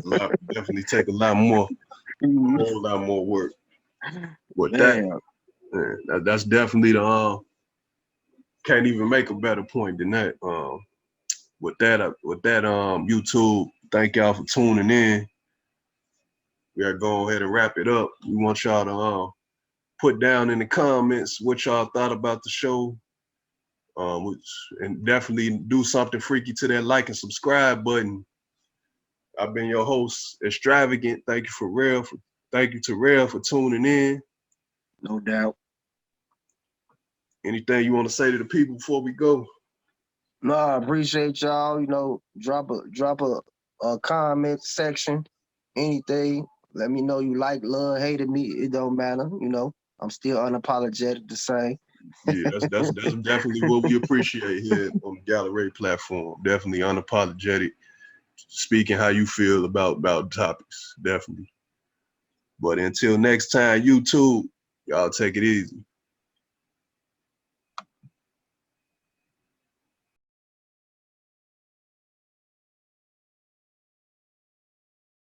Yeah. Definitely take a lot more, a whole lot more work. With that, man, that's definitely the can't even make a better point than that. With that, YouTube, thank y'all for tuning in. We gotta go ahead and wrap it up. We want y'all to put down in the comments what y'all thought about the show. And definitely do something freaky to that like and subscribe button. I've been your host, Extravagant. Thank you to Real for tuning in. no doubt. Anything you want to say to the people before we go? No, I appreciate y'all. You know, drop a comment section, anything. Let me know you like, love, hated me. It don't matter. You know, I'm still unapologetic the same. Yeah, that's definitely what we appreciate here on the Gallery platform. Definitely unapologetic, speaking how you feel about topics. Definitely. But until next time, YouTube, y'all take it easy.